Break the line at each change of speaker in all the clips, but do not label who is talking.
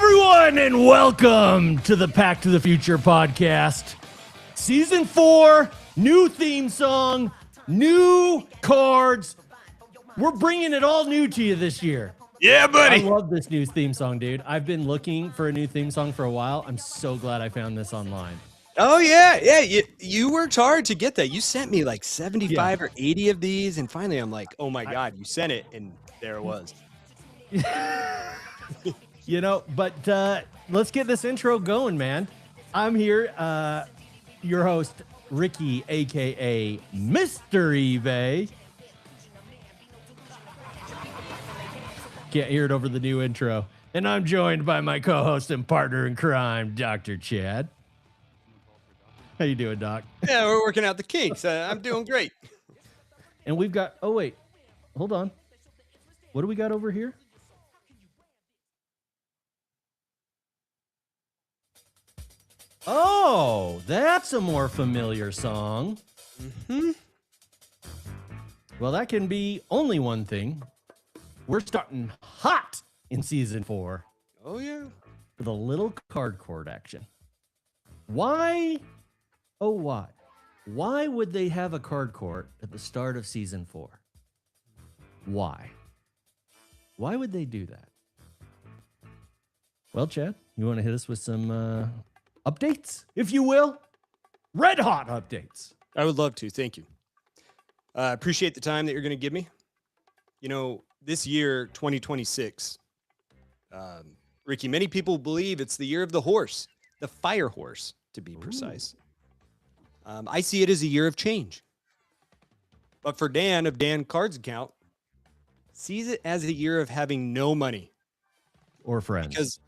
everyone, and welcome to the Pack to the Future podcast. Season 4, new theme song, new cards. We're bringing it all new to you this year.
Yeah, buddy.
I love this new theme song, dude. I've been looking for a new theme song for a while. I'm so glad I found this online.
Oh, yeah. You worked hard to get that. You sent me like 75 or 80 of these, and finally I'm like, oh, my God, you sent it, and there it was.
You know, but let's get this intro going, man. I'm here, your host, Ricky, a.k.a. Mr. eBay. Can't hear it over the new intro. And I'm joined by my co-host and partner in crime, Dr. Chad. How you doing, Doc?
Yeah, we're working out the kinks. I'm doing great.
And we've got, oh, wait, hold on. What do we got over here? Oh, that's a more familiar song.
Mm-hmm.
Well, that can be only one thing. We're starting hot in season 4
Oh, yeah.
with a little card court action. Why? Oh, why? Why would they have a card court at the start of season 4? Why? Why would they do that? Well, Chad, you want to hit us with some updates, if you will? Red hot updates.
I would love to. Thank you. Appreciate the time that you're going to give me. You know, this year, 2026, Ricky, many people believe it's the year of the horse, the fire horse, to be precise. I see it as a year of change. But for Dan of Dan Cards Account, sees it as a year of having no money.
Or friends.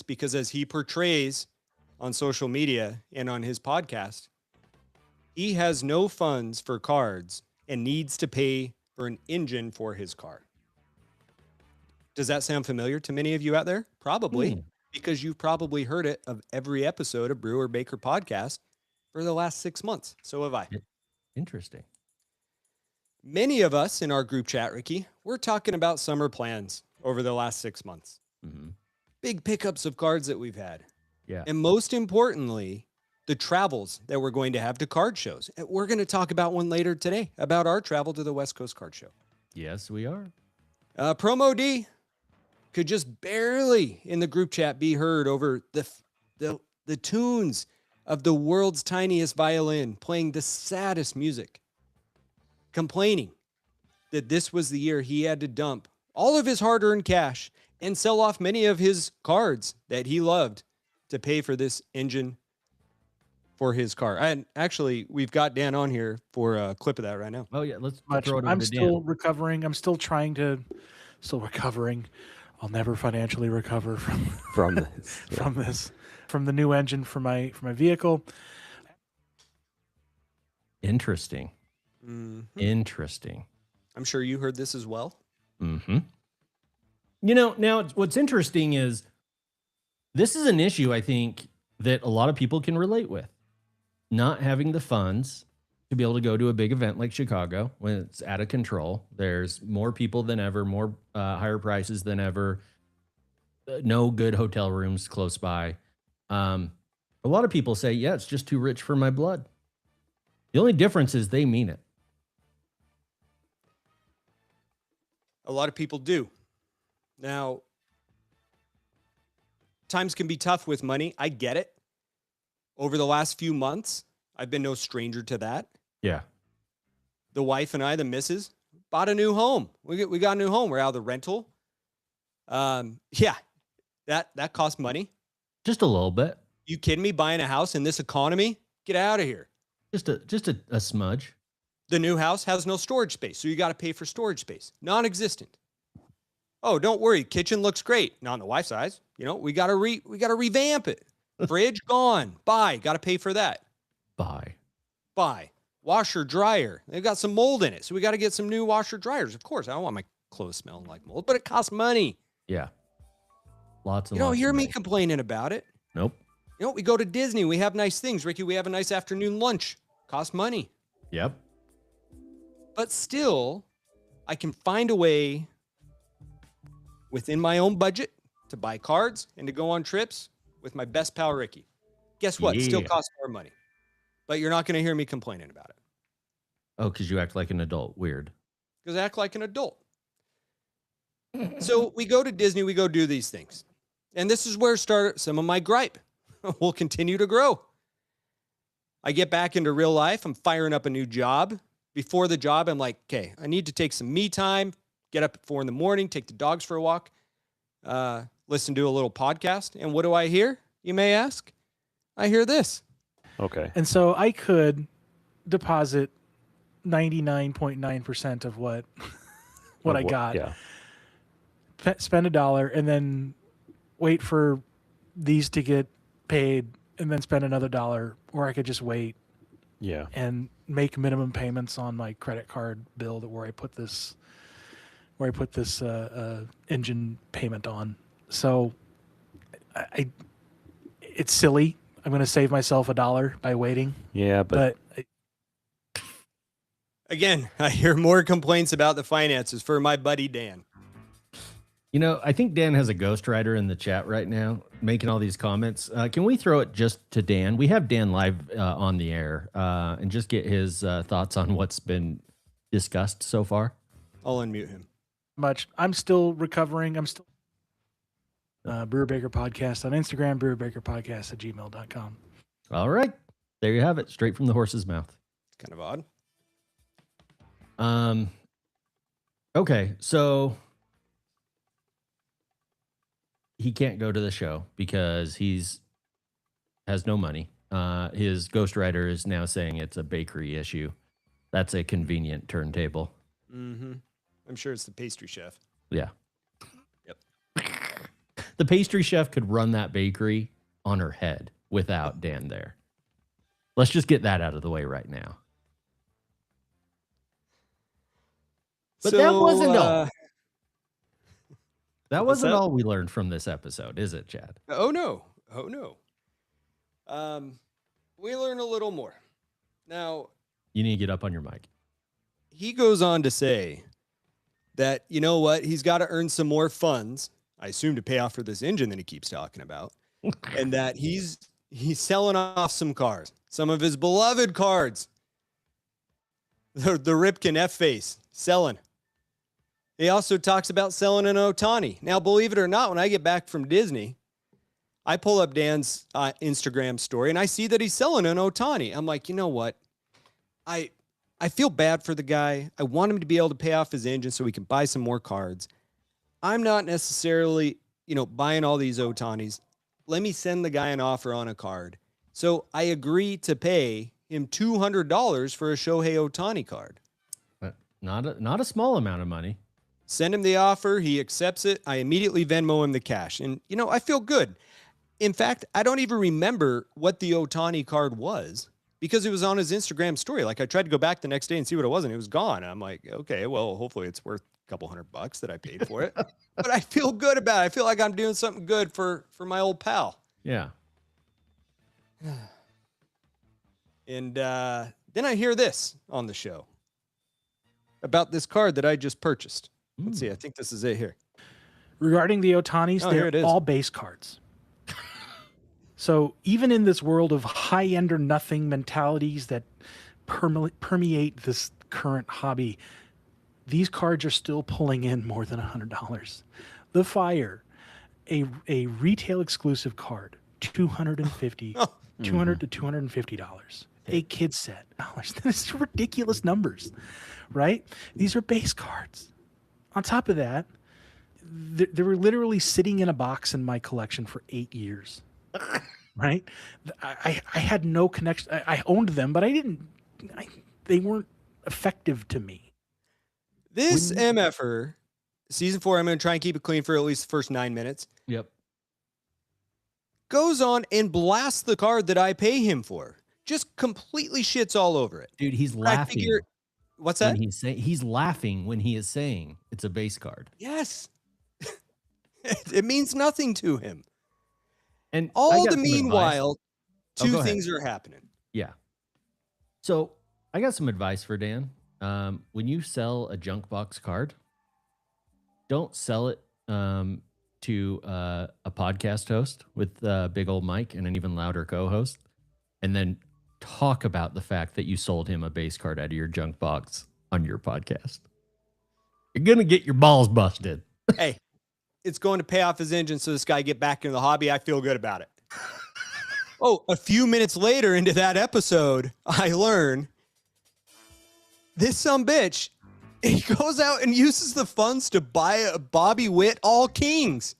Because as he portrays on social media and on his podcast, he has no funds for cards and needs to pay for an engine for his car. Does that sound familiar to many of you out there? Probably, because you've probably heard it of every episode of Brewer Baker Podcast for the last 6 months. So have I.
Interesting.
Many of us in our group chat, Ricky, we're talking about summer plans over the last 6 months.
Mm-hmm.
Big pickups of cards that we've had.
Yeah.
And most importantly, the travels that we're going to have to card shows. And we're going to talk about one later today, about our travel to the West Coast Card Show.
Yes, we are.
Promo D could just barely in the group chat be heard over the tunes of the world's tiniest violin playing the saddest music, complaining that this was the year he had to dump all of his hard-earned cash and sell off many of his cards that he loved to pay for this engine for his car. And actually, we've got Dan on here for a clip of that right now.
Oh, yeah. Let's
Much.
throw it over
I'm
to
still
Dan.
recovering. I'm still recovering. I'll never financially recover from this, from the new engine for my vehicle.
Interesting.
Mhm.
Interesting.
I'm sure you heard this as well.
Mm-hmm. You know, now what's interesting is this is an issue, I think, that a lot of people can relate with. Not having the funds to be able to go to a big event like Chicago when it's out of control. There's more people than ever, more higher prices than ever, no good hotel rooms close by. A lot of people say, yeah, it's just too rich for my blood. The only difference is they mean it.
A lot of people do. Now, times can be tough with money. I get it. Over the last few months, I've been no stranger to that.
Yeah.
The wife and I, the missus, bought a new home. We got a new home. We're out of the rental. Yeah, that costs money.
Just a little bit.
You kidding me? Buying a house in this economy? Get out of here.
Just a smudge.
The new house has no storage space, so you got to pay for storage space. Non-existent. Oh, don't worry. Kitchen looks great. Not on the wife's eyes. You know, we got to revamp it. Fridge gone. Buy. Got to pay for that.
Buy.
Washer, dryer. They've got some mold in it, so we got to get some new washer dryers. Of course, I don't want my clothes smelling like mold, but it costs money.
Yeah. Lots and
You don't
lots
hear
of
me
money.
complaining about it.
Nope.
You know, we go to Disney. We have nice things. Ricky, we have a nice afternoon lunch. Costs money.
Yep.
But still, I can find a way within my own budget to buy cards and to go on trips with my best pal, Ricky. Guess what? It still
Yeah.
costs more money. But you're not going to hear me complaining about it
Oh, because you act like an adult. Weird.
because I act like an adult. So we go to Disney, we go do these things. And this is where some of my gripe will continue to grow. I get back into real life. I'm firing up a new job. Before the job, I'm like, okay, I need to take some me time, get up at 4 a.m, take the dogs for a walk, listen to a little podcast. And what do I hear? You may ask. I hear this.
Okay.
And so I could deposit 99.9% of what I got,
Yeah.
spend $1, and then wait for these to get paid and then spend another $1, or I could just wait
Yeah.
and make minimum payments on my credit card bill where I put this engine payment on. So it's silly. I'm going to save myself $1 by waiting,
Yeah,
but
Again, I hear more complaints about the finances for my buddy Dan.
You know, I think Dan has a ghostwriter in the chat right now making all these comments. Can we throw it just to Dan? We have Dan live on the air and just get his thoughts on what's been discussed so far.
I'll unmute him.
I'm still recovering. I'm still Brewer Baker Podcast on Instagram, brewerbakerpodcast@gmail.com.
All right. There you have it. Straight from the horse's mouth.
It's kind of odd.
Okay. So he can't go to the show because has no money. His ghostwriter is now saying it's a bakery issue. That's a convenient turntable.
Mm-hmm. I'm sure it's the pastry chef.
Yeah.
Yep.
The pastry chef could run that bakery on her head without Dan there. Let's just get that out of the way right now. But that wasn't all. That wasn't all we learned from this episode, is it, Chad?
Oh no. We learn a little more. Now,
You need to get up on your mic.
he goes on to say that, you know what, he's got to earn some more funds, I assume to pay off for this engine that he keeps talking about, and that he's selling off some cars, some of his beloved cards. The Ripken F-Face, selling. He also talks about selling an Otani. Now, believe it or not, when I get back from Disney, I pull up Dan's Instagram story and I see that he's selling an Otani. I'm like, you know what? I feel bad for the guy. I want him to be able to pay off his engine so we can buy some more cards. I'm not necessarily, buying all these Otanis. Let me send the guy an offer on a card. So I agree to pay him $200 for a Shohei Otani card.
Not a small amount of money.
Send him the offer. He accepts it. I immediately Venmo him the cash. And, I feel good. In fact, I don't even remember what the Otani card was because it was on his Instagram story. Like I tried to go back the next day and see what it was, and it was gone. I'm like, okay, well, hopefully it's worth a couple $100 that I paid for it. But I feel good about it. I feel like I'm doing something good for my old pal.
Yeah.
And then I hear this on the show about this card that I just purchased. Let's see. I think this is it here.
Regarding the Otanis,
Oh, here it
they're
is.
all base cards. So even in this world of high-end or nothing mentalities that permeate this current hobby, these cards are still pulling in more than $100. The Fire, a retail exclusive card, $250 to $250. A kid set, This is ridiculous numbers, right? These are base cards. On top of that, they were literally sitting in a box in my collection for 8 years. Right? I had no connection. I owned them, but they weren't effective to me.
This MFer, season 4, I'm going to try and keep it clean for at least the first 9 minutes,
Yep.
goes on and blasts the card that I pay him for. Just completely shits all over it.
Dude, he's
I
laughing.
figure, what's that?
When he's laughing when he is saying it's a base card.
Yes. It means nothing to him.
And I
All
got
the
some advice.
meanwhile,
Oh,
two
go ahead.
things are happening.
Yeah. So I got some advice for Dan. When you sell a junk box card, don't sell it to a podcast host with big old Mike and an even louder co-host, and then talk about the fact that you sold him a base card out of your junk box on your podcast. You're gonna get your balls busted.
Hey, it's going to pay off his engine so this guy get back into the hobby. I feel good about it. Oh, a few minutes later into that episode, I learn this sumbitch, he goes out and uses the funds to buy a Bobby Witt All Kings.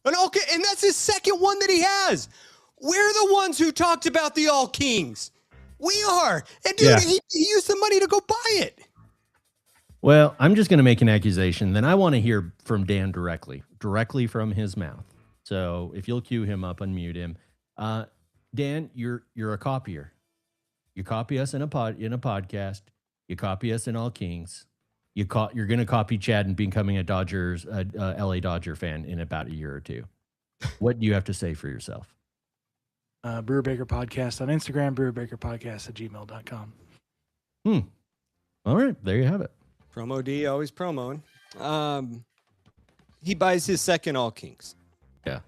And that's his second one that he has. We're the ones who talked about the All Kings. We are. And dude, he used the money to go buy it.
Well, I'm just going to make an accusation. Then I want to hear from Dan directly from his mouth. So if you'll cue him up, unmute him. Dan, you're a copier. You copy us in a podcast. You copy us in All Kings. You're going to copy Chad and becoming a LA Dodger fan in about a year or two. What do you have to say for yourself?
Brewer Baker Podcast on Instagram, brewerbakerpodcast@gmail.com.
All right, there you have it.
Promo D, always promoing. He buys his second All Kings.
Yeah.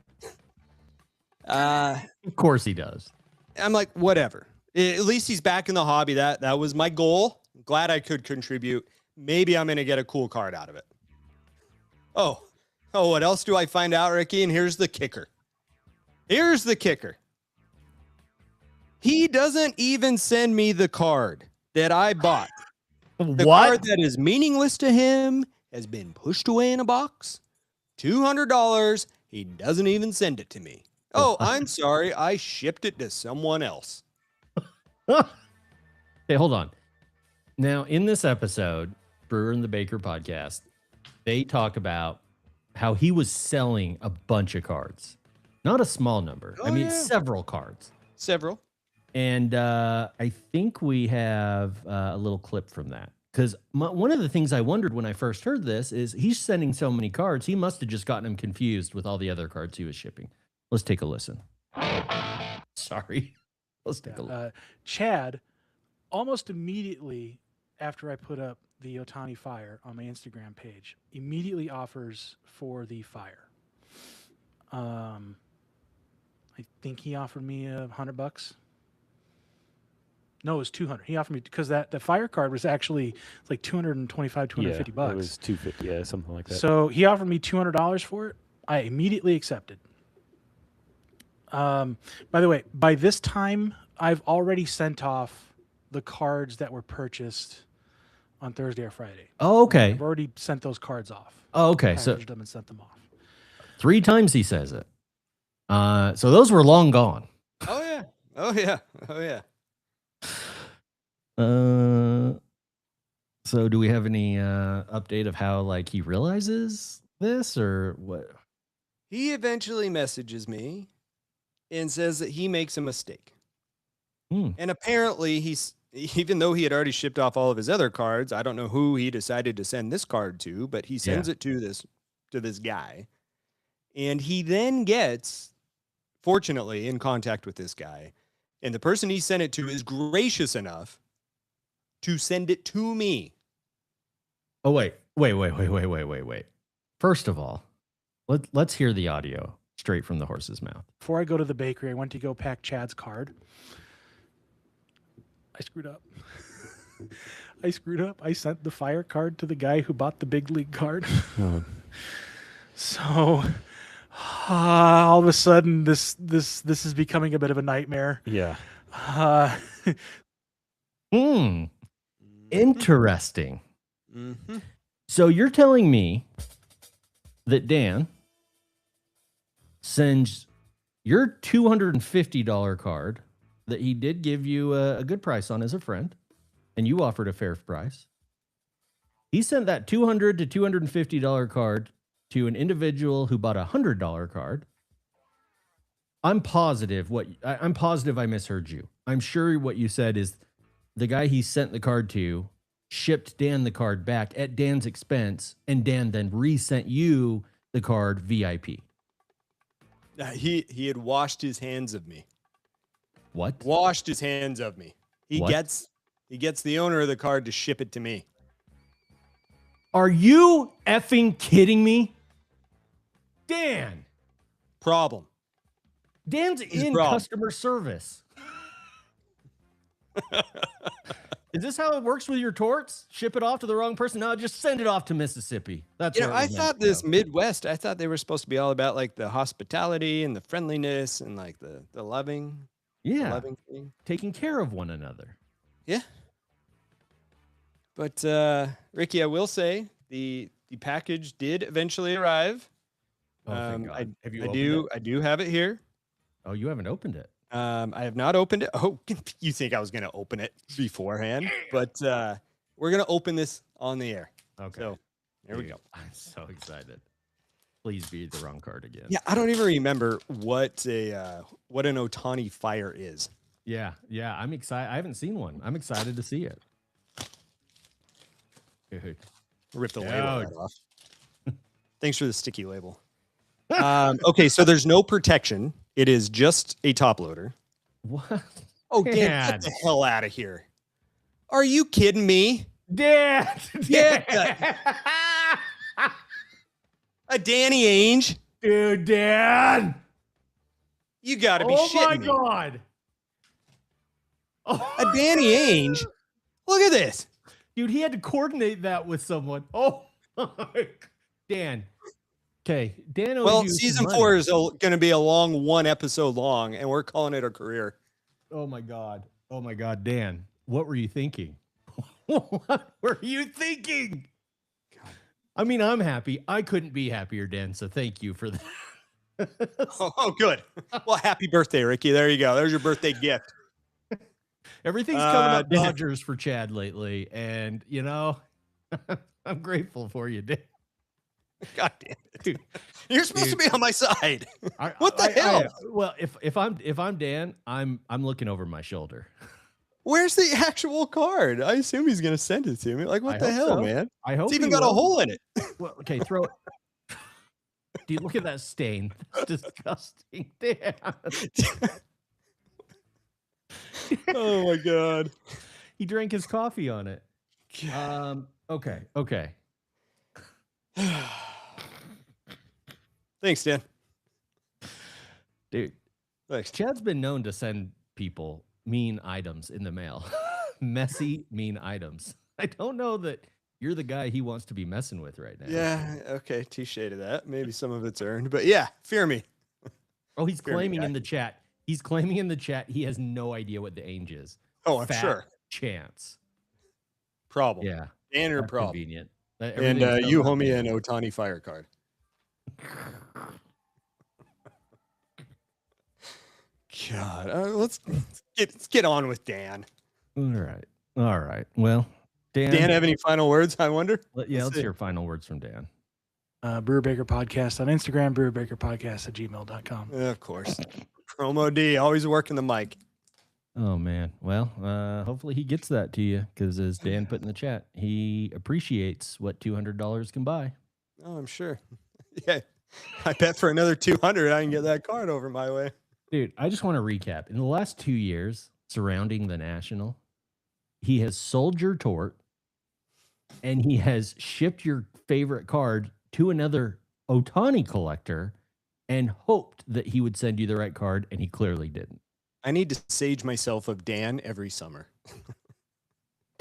Of
course he does.
I'm like, whatever. At least he's back in the hobby. That was my goal. Glad I could contribute. Maybe I'm going to get a cool card out of it. Oh, what else do I find out, Ricky? And here's the kicker. He doesn't even send me the card that I bought. The card that is meaningless to him has been pushed away in a box. $200. He doesn't even send it to me. Oh, I'm sorry. I shipped it to someone else.
Hey, hold on. Now, in this episode, Brewer and the Baker podcast, they talk about how he was selling a bunch of cards. Not a small number. Several cards.
Several.
And I think we have a little clip from that. Because one of the things I wondered when I first heard this is he's sending so many cards, he must have just gotten them confused with all the other cards he was shipping. Let's take a listen. Sorry. Let's take a look.
Chad, almost immediately after I put up the Otani Fire on my Instagram page, immediately offers for the Fire. I think he offered me $100. No, it was 200. He offered me because the Fire card was actually like 225, 250 bucks.
It was 250, yeah, something like that.
So he offered me $200 for it. I immediately accepted. By the way, by this time, I've already sent off the cards that were purchased on Thursday or Friday.
Oh, okay.
I've already sent those cards off.
Oh, okay. So
packaged them and sent them off.
3 times he says it. So those were long gone.
Oh yeah. Oh yeah. Oh yeah.
So do we have any update of how like he realizes this or what?
He eventually messages me and says that he makes a mistake. And apparently even though he had already shipped off all of his other cards, I don't know who he decided to send this card to, but he sends it to this guy. And he then gets, fortunately, in contact with this guy. And the person he sent it to is gracious enough to send it to me.
Oh, wait. First of all, let's hear the audio straight from the horse's mouth.
Before I go to the bakery, I went to go pack Chad's card. I screwed up. I sent the Fire card to the guy who bought the big league card. So all of a sudden, this is becoming a bit of a nightmare.
Yeah.
Interesting.
Mm-hmm.
So you're telling me that Dan sends your $250 card that he did give you a good price on as a friend, and you offered a fair price. He sent that $200 to $250 card to an individual who bought a $100 card. I'm positive I misheard you. I'm sure what you said is the guy he sent the card to shipped Dan the card back at Dan's expense, and Dan then resent you the card VIP.
He had washed his hands of me.
What?
Washed his hands of me. He gets the owner of the card to ship it to me.
Are you effing kidding me? Dan.
Problem.
Dan's
He's
in
wrong.
customer service. Is this how it works with your torts? Ship it off to the wrong person? No, just send it off to Mississippi. That's
You know,
where it
I
was meant
thought
to
this
go.
Midwest, I thought they were supposed to be all about like the hospitality and the friendliness and like the loving, the
Yeah,
loving thing.
taking care of one another.
Yeah. But Ricky, I will say the package did eventually arrive.
Oh, thank God. Have you
I
opened it?
do have it here.
Oh, you haven't opened it.
I have not opened it. Oh, you think I was going to open it beforehand? But we're going to open this on the air.
Okay.
So there we
Dude,
go.
I'm so excited. Please be the wrong card again.
Yeah, I don't even remember what an Otani Fire is.
Yeah. I'm excited. I haven't seen one. I'm excited to see it. Dude.
Rip the label
Yeah.
right off. Thanks for the sticky label. Okay, so there's no protection. It is just a top loader.
What?
Oh, Dan,
Dan.
get the hell out of here. Are you kidding me?
Dan.
Get
Dan.
A Danny Ainge?
Dude, Dan.
You got to be
Oh
shitting
my
me.
God. Oh.
A Danny Ainge? Look at this.
Dude, he had to coordinate that with someone. Oh, my. Dan. Okay, Dan owes
Well,
you some
season
money.
4 is going to be a long 1 episode long, and we're calling it a career.
Oh my God, Dan. What were you thinking? What were you thinking? I mean, I'm happy. I couldn't be happier, Dan. So thank you for that.
Oh, good. Well, happy birthday, Ricky. There you go. There's your birthday gift.
Everything's coming up
Dan.
Dodgers for Chad lately, and you know, I'm grateful for you, Dan.
God damn it.
Dude,
You're supposed to be on my side.
I-
What the hell?
Well, if I'm Dan, I'm looking over my shoulder.
Where's the actual card? I assume he's going to send it to me. Like, what
I
the
hope
hell,
so.
man?
I hope
It's even
he
got a
will.
hole in it.
Well, okay, throw it. Dude, look at that stain. That's disgusting, Dan.
Oh, my God.
He drank his coffee on it. Okay.
Thanks, Dan.
Dude,
Thanks.
Chad's been known to send people mean items in the mail. Messy, mean items. I don't know that you're the guy he wants to be messing with right now.
Yeah, okay. Touche to that. Maybe some of it's earned, but yeah, fear me.
Oh, he's
Fair
claiming
guy.
in the chat. He's claiming in the chat he has no idea what the Ainge is.
Oh, I'm
Fat
sure.
chance.
Problem.
Yeah.
And your
That's
problem.
convenient.
And
Everything's
you
coming
owe
up
me
Dan.
an Otani Fire card. God, let's get on with Dan.
All right. Well, Dan,
Dan, have any final words? I wonder.
let's hear final words from Dan.
Brewer Baker Podcast on Instagram, brewerbakerpodcast@gmail.com.
Of course. Promo D, always working the mic.
Oh man. Well, hopefully he gets that to you because as Dan put in the chat, he appreciates what $200 can buy.
Oh, I'm sure. Yeah, I bet for another 200, I can get that card over my way.
Dude, I just want to recap. In the last 2 years surrounding the National, he has sold your tort and he has shipped your favorite card to another Otani collector and hoped that he would send you the right card, and he clearly didn't.
I need to sage myself of Dan every summer.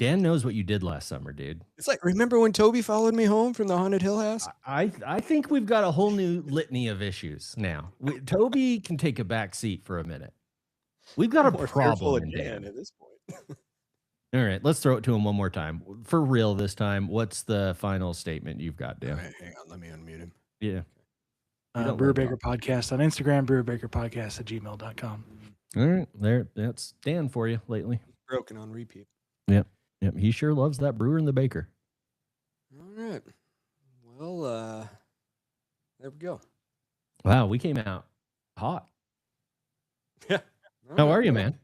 Dan knows what you did last summer, dude.
It's like, remember when Toby followed me home from the Haunted Hill House?
I think we've got a whole new litany of issues now. Toby can take a back seat for a minute. We've got a
More fearful
problem
of
in Dan.
at this point.
All right, let's throw it to him one more time. For real this time, what's the final statement you've got, Dan?
All right, hang on, let me unmute him.
Yeah. You don't
Brewer
love
Baker Podcast on Instagram, brewerbakerpodcast@gmail.com.
All right, that's Dan for you lately.
Broken on repeat.
Yep, he sure loves that brewer and the baker.
All right. Well, there we go.
Wow, we came out hot.
Yeah.
How are you, man?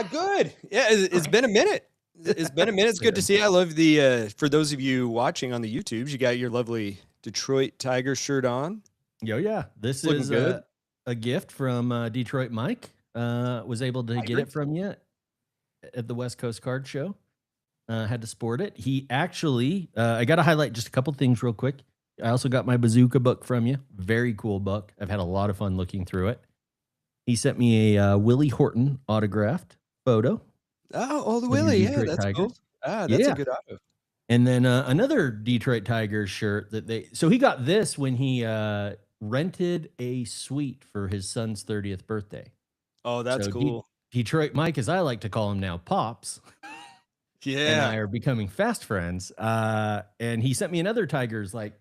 Good. Yeah, it's been a minute. It's been a minute. It's good to see. I love the, for those of you watching on the YouTubes, you got your lovely Detroit Tiger shirt on.
Yo, yeah. This
Looking
is
good.
a gift from Detroit Mike. Was able to get it from you at the West Coast Card Show. Had to sport it. He actually, I got to highlight just a couple things real quick. I also got my Bazooka book from you. Very cool book. I've had a lot of fun looking through it. He sent me a Willie Horton autographed photo
Oh, the
of your
Willie. Yeah,
Detroit
that's
Tigers.
cool. Ah, that's a
Yeah.
good auto.
And then another Detroit Tigers shirt that so he got this when he rented a suite for his son's 30th birthday.
Oh, that's
So
cool.
Detroit Mike, as I like to call him now, Pops, and I
Yeah.
are becoming fast friends. And he sent me another Tigers like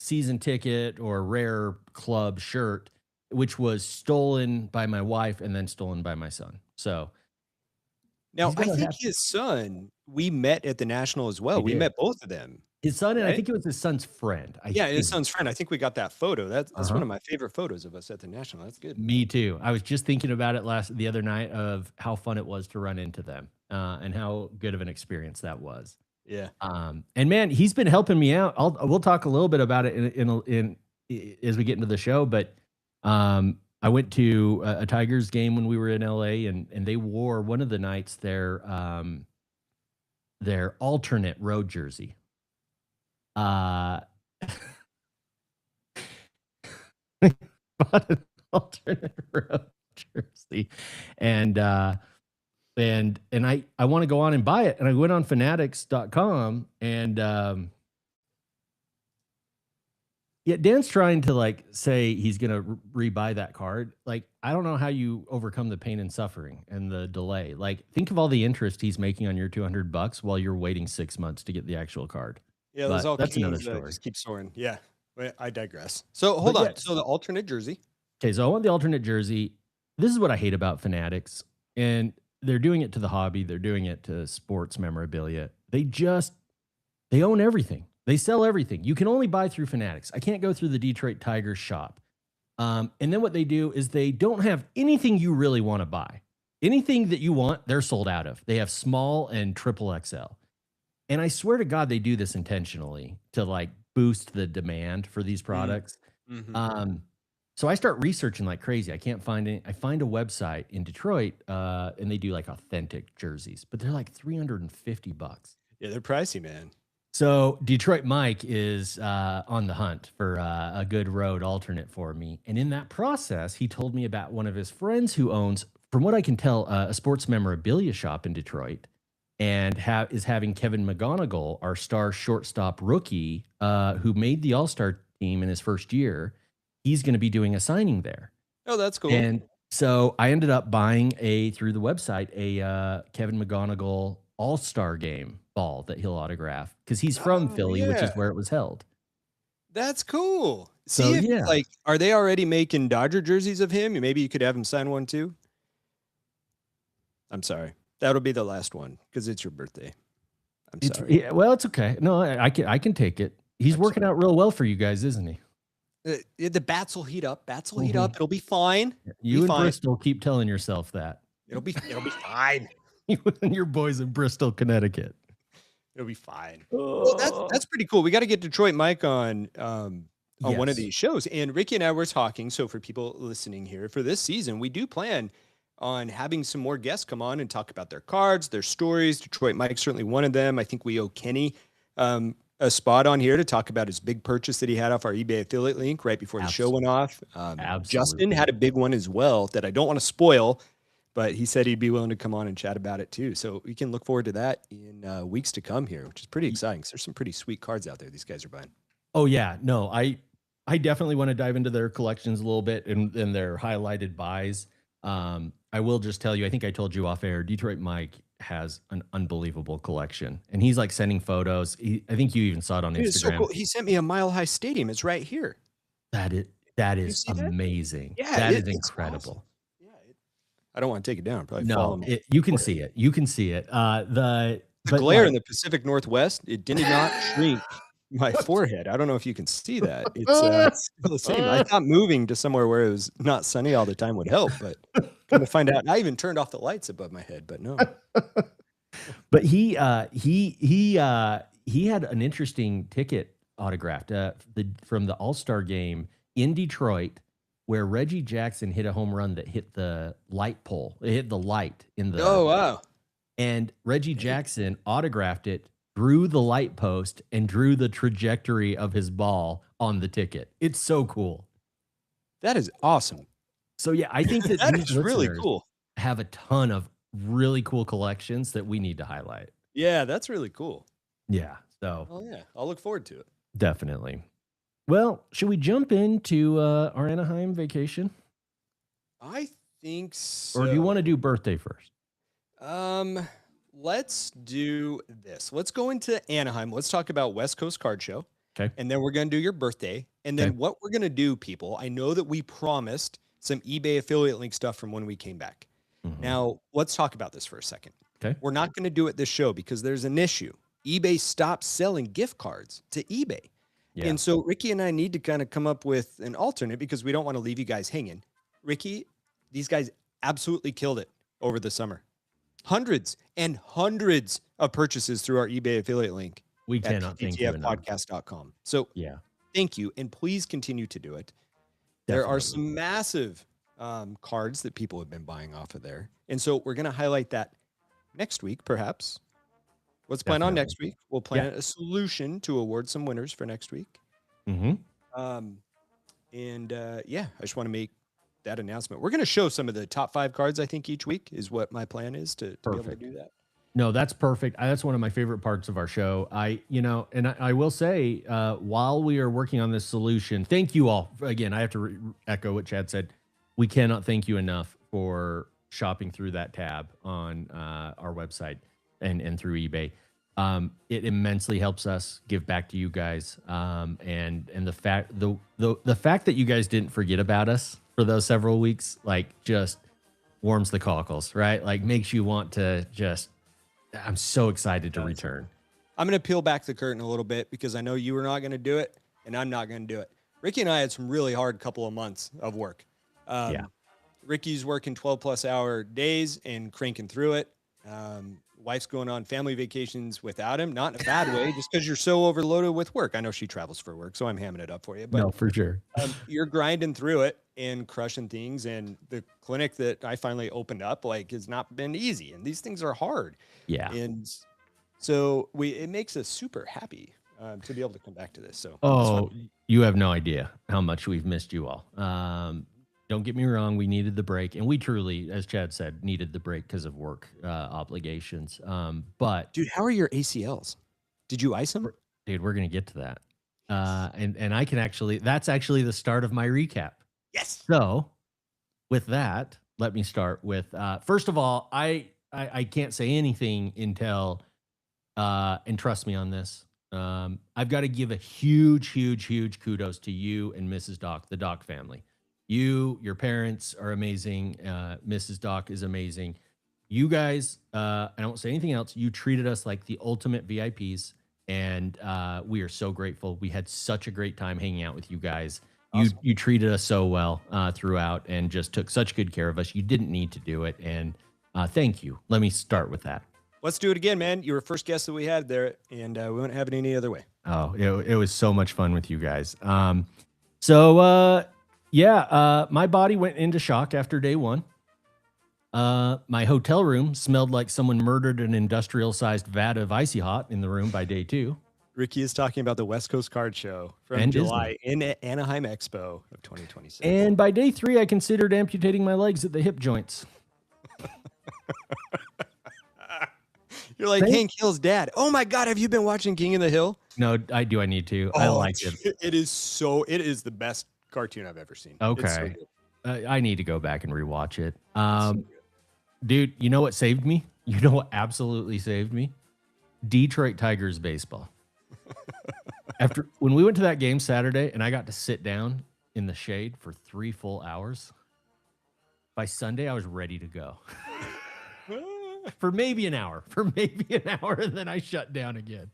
season ticket or rare club shirt, which was stolen by my wife and then stolen by my son. So
Now,
he's
I
gonna
think
have
his son, we met at the National as well.
We
We
did.
met both of them.
his son, and I
Right?
think it was his son's friend.
Yeah, and his
think.
son's friend. I think we got that photo. That's one
Uh-huh.
of my favorite photos of us at the National. That's good.
Me too. I was just thinking about it the other night of how fun it was to run into them, and how good of an experience that was.
Yeah.
And man, he's been helping me out. We'll talk a little bit about it as we get into the show. But I went to a Tigers game when we were in LA, and they wore one of the nights their alternate road jersey. Bought an alternate road jersey, and I want to go on and buy it, and I went on fanatics.com, and yeah, Dan's trying to like say he's gonna rebuy that card. Like, I don't know how you overcome the pain and suffering and the delay. Like, think of all the interest he's making on your $200 while you're waiting 6 months to get the actual card.
Yeah, those
But
all
that's another
Kings,
story.
just keep soaring. Yeah. But I digress. So hold on.
yeah.
So the alternate jersey.
Okay, so I want the alternate jersey. This is what I hate about Fanatics, and they're doing it to the hobby. They're doing it to sports memorabilia. They own everything. They sell everything. You can only buy through Fanatics. I can't go through the Detroit Tigers shop. And then what they do is they don't have anything you really want to buy. Anything that you want, they're sold out of. They have small and triple XL. And I swear to God, they do this intentionally to like boost the demand for these products.
Mhm.
So I start researching like crazy. I can't find any. I find a website in Detroit, and they do like authentic jerseys, but they're like $350.
Yeah, they're pricey, man.
So Detroit Mike is on the hunt for a good road alternate for me. And in that process, he told me about one of his friends who owns, from what I can tell, a sports memorabilia shop in Detroit, and is having Kevin McGonigal, our star shortstop rookie, who made the All-Star team in his first year. He's going to be doing a signing there.
Oh, that's cool.
And so I ended up buying through the website, a Kevin McGonigal All-Star game ball that he'll autograph, because he's from
Oh,
Philly, which is
yeah.
where it was held.
That's cool.
So,
See if,
yeah.
like, are they already making Dodger jerseys of him? Maybe you could have him sign one too. I'm sorry. That'll be the last one because it's your birthday. I'm sorry.
Yeah, well, it's okay. No, I can take it. He's
I'm
working out real well for you guys, isn't he?
The bats will heat up. Bats will heat up. It'll be fine.
You and
fine.
Bristol keep telling yourself that.
It'll be fine.
You and your boys in Bristol, Connecticut.
It'll be fine. Well, that's pretty cool. We got to get Detroit Mike on one of
Yes.
these shows. And Ricky and I were talking. So for people listening here, for this season, we do plan on having some more guests come on and talk about their cards, their stories. Detroit Mike's certainly one of them. I think we owe Kenny a spot on here to talk about his big purchase that he had off our eBay affiliate link right before the show went off. Justin
Absolutely.
had a big one as well that I don't want to spoil, but he said he'd be willing to come on and chat about it too. So we can look forward to that in weeks to come here, which is pretty exciting because there's some pretty sweet cards out there these guys are buying.
Oh yeah, no, I definitely want to dive into their collections a little bit and their highlighted buys. I will just tell you, I think I told you off air, Detroit Mike has an unbelievable collection, and he's like sending photos. I think you even saw it on
Dude,
Instagram.
it's so cool. He sent me a Mile High Stadium. It's right here.
That is
see that?
amazing.
Yeah,
that is
it's
incredible.
awesome. Yeah, I don't want to take it down. Probably
No, you can see it. You can see it.
The glare in the Pacific Northwest, it did not shrink my forehead. I don't know if you can see that. It's still the same. I thought moving to somewhere where it was not sunny all the time would help, but come to find out, I even turned off the lights above my head, but no.
But he had an interesting ticket autographed from the All-Star game in Detroit, where Reggie Jackson hit a home run that hit the light pole. It hit the light in the.
Oh, wow.
And Reggie Jackson autographed it drew the light post and drew the trajectory of his ball on the ticket. It's so cool.
That is awesome.
So yeah, I think that
That
these
is really
listeners
cool.
have a ton of really cool collections that we need to highlight.
Yeah, that's really cool.
Yeah, so
Oh yeah, I'll look forward to it.
definitely. Well, should we jump into our Anaheim vacation,
I think so.
or do you want to do birthday first?
Let's do this. Let's go into Anaheim. Let's talk about West Coast Card Show.
Okay.
And then we're going to do your birthday. And then
Okay.
what we're going to do, people, I know that we promised some eBay affiliate link stuff from when we came back.
Mhm.
Now, let's talk about this for a second.
Okay.
We're not going to do it this show because there's an issue. eBay stopped selling gift cards to eBay.
Yeah.
And so Ricky and I need to kind of come up with an alternate because we don't want to leave you guys hanging. Ricky, these guys absolutely killed it over the summer. Hundreds and hundreds of purchases through our eBay affiliate link
we
at
cannot thank you enough.
ttfpodcast.com. So
Yeah,
thank you, and please continue to do it. There are
definitely.
some massive cards that people have been buying off of there. And so we're going to highlight that next week, perhaps. Let's plan on
Definitely.
next week. We'll plan a solution to award some winners for next week.
Mm-hmm.
Yeah, I just want to make that announcement. We're going to show some of the top 5 cards, I think, each week is what my plan is to be able to
Perfect.
do that.
No, that's perfect. That's one of my favorite parts of our show. I will say, while we are working on this solution, thank you all. Again, I have to echo what Chad said. We cannot thank you enough for shopping through that tab on our website and through eBay. It immensely helps us give back to you guys. And the fact that you guys didn't forget about us for those several weeks, like, just warms the cockles, right? Like, makes you want to just. I'm so excited to return.
I'm going to peel back the curtain a little bit because I know you were not going to do it, and I'm not going to do it. Ricky and I had some really hard couple of months of work.
Yeah.
Ricky's working 12-plus hour days and cranking through it. Wife's going on family vacations without him, not in a bad way, just because you're so overloaded with work. I know she travels for work, so I'm hamming it up for you. But
No, for sure.
you're grinding through it and crushing things. And the clinic that I finally opened up, like, has not been easy. And these things are hard.
Yeah.
And so it makes us super happy to be able to come back to this. So it's
Oh,
fun.
you have no idea how much we've missed you all. Don't get me wrong. We needed the break, and we truly, as Chad said, needed the break because of work obligations. But
Dude, how are your ACLs? Did you ice them?
dude, we're gonna get to that. And I can that's actually the start of my recap.
Yes.
So, with that, let me start with first of all, I can't say anything until and trust me on this. I've got to give a huge kudos to you and Mrs. Doc, the Doc family. Your parents are amazing. Mrs. Doc is amazing. You guys, I don't say anything else. You treated us like the ultimate VIPs, and we are so grateful. We had such a great time hanging out with you guys.
Awesome.
You treated us so well throughout, and just took such good care of us. You didn't need to do it, and thank you. Let me start with that.
Let's do it again, man. You were first guest that we had there, and we wouldn't have it any other way.
Oh, it was so much fun with you guys. My body went into shock after day one. My hotel room smelled like someone murdered an industrial-sized vat of Icy Hot in the room by day 2.
Ricky is talking about the West Coast Card Show from
And
July in Anaheim Expo of 2026.
And by day 3, I considered amputating my legs at the hip joints.
You're like Hank Hill's dad. Oh my God, have you been watching King of the Hill?
No, I need to. I like it.
It is the best cartoon I've ever seen. It's so
Okay.
good.
I need to go back and rewatch it.
It's so good.
Dude, you know what saved me? You know what absolutely saved me? Detroit Tigers baseball. When we went to that game Saturday and I got to sit down in the shade for 3 full hours, by Sunday I was ready to go. For maybe an hour, and then I shut down again.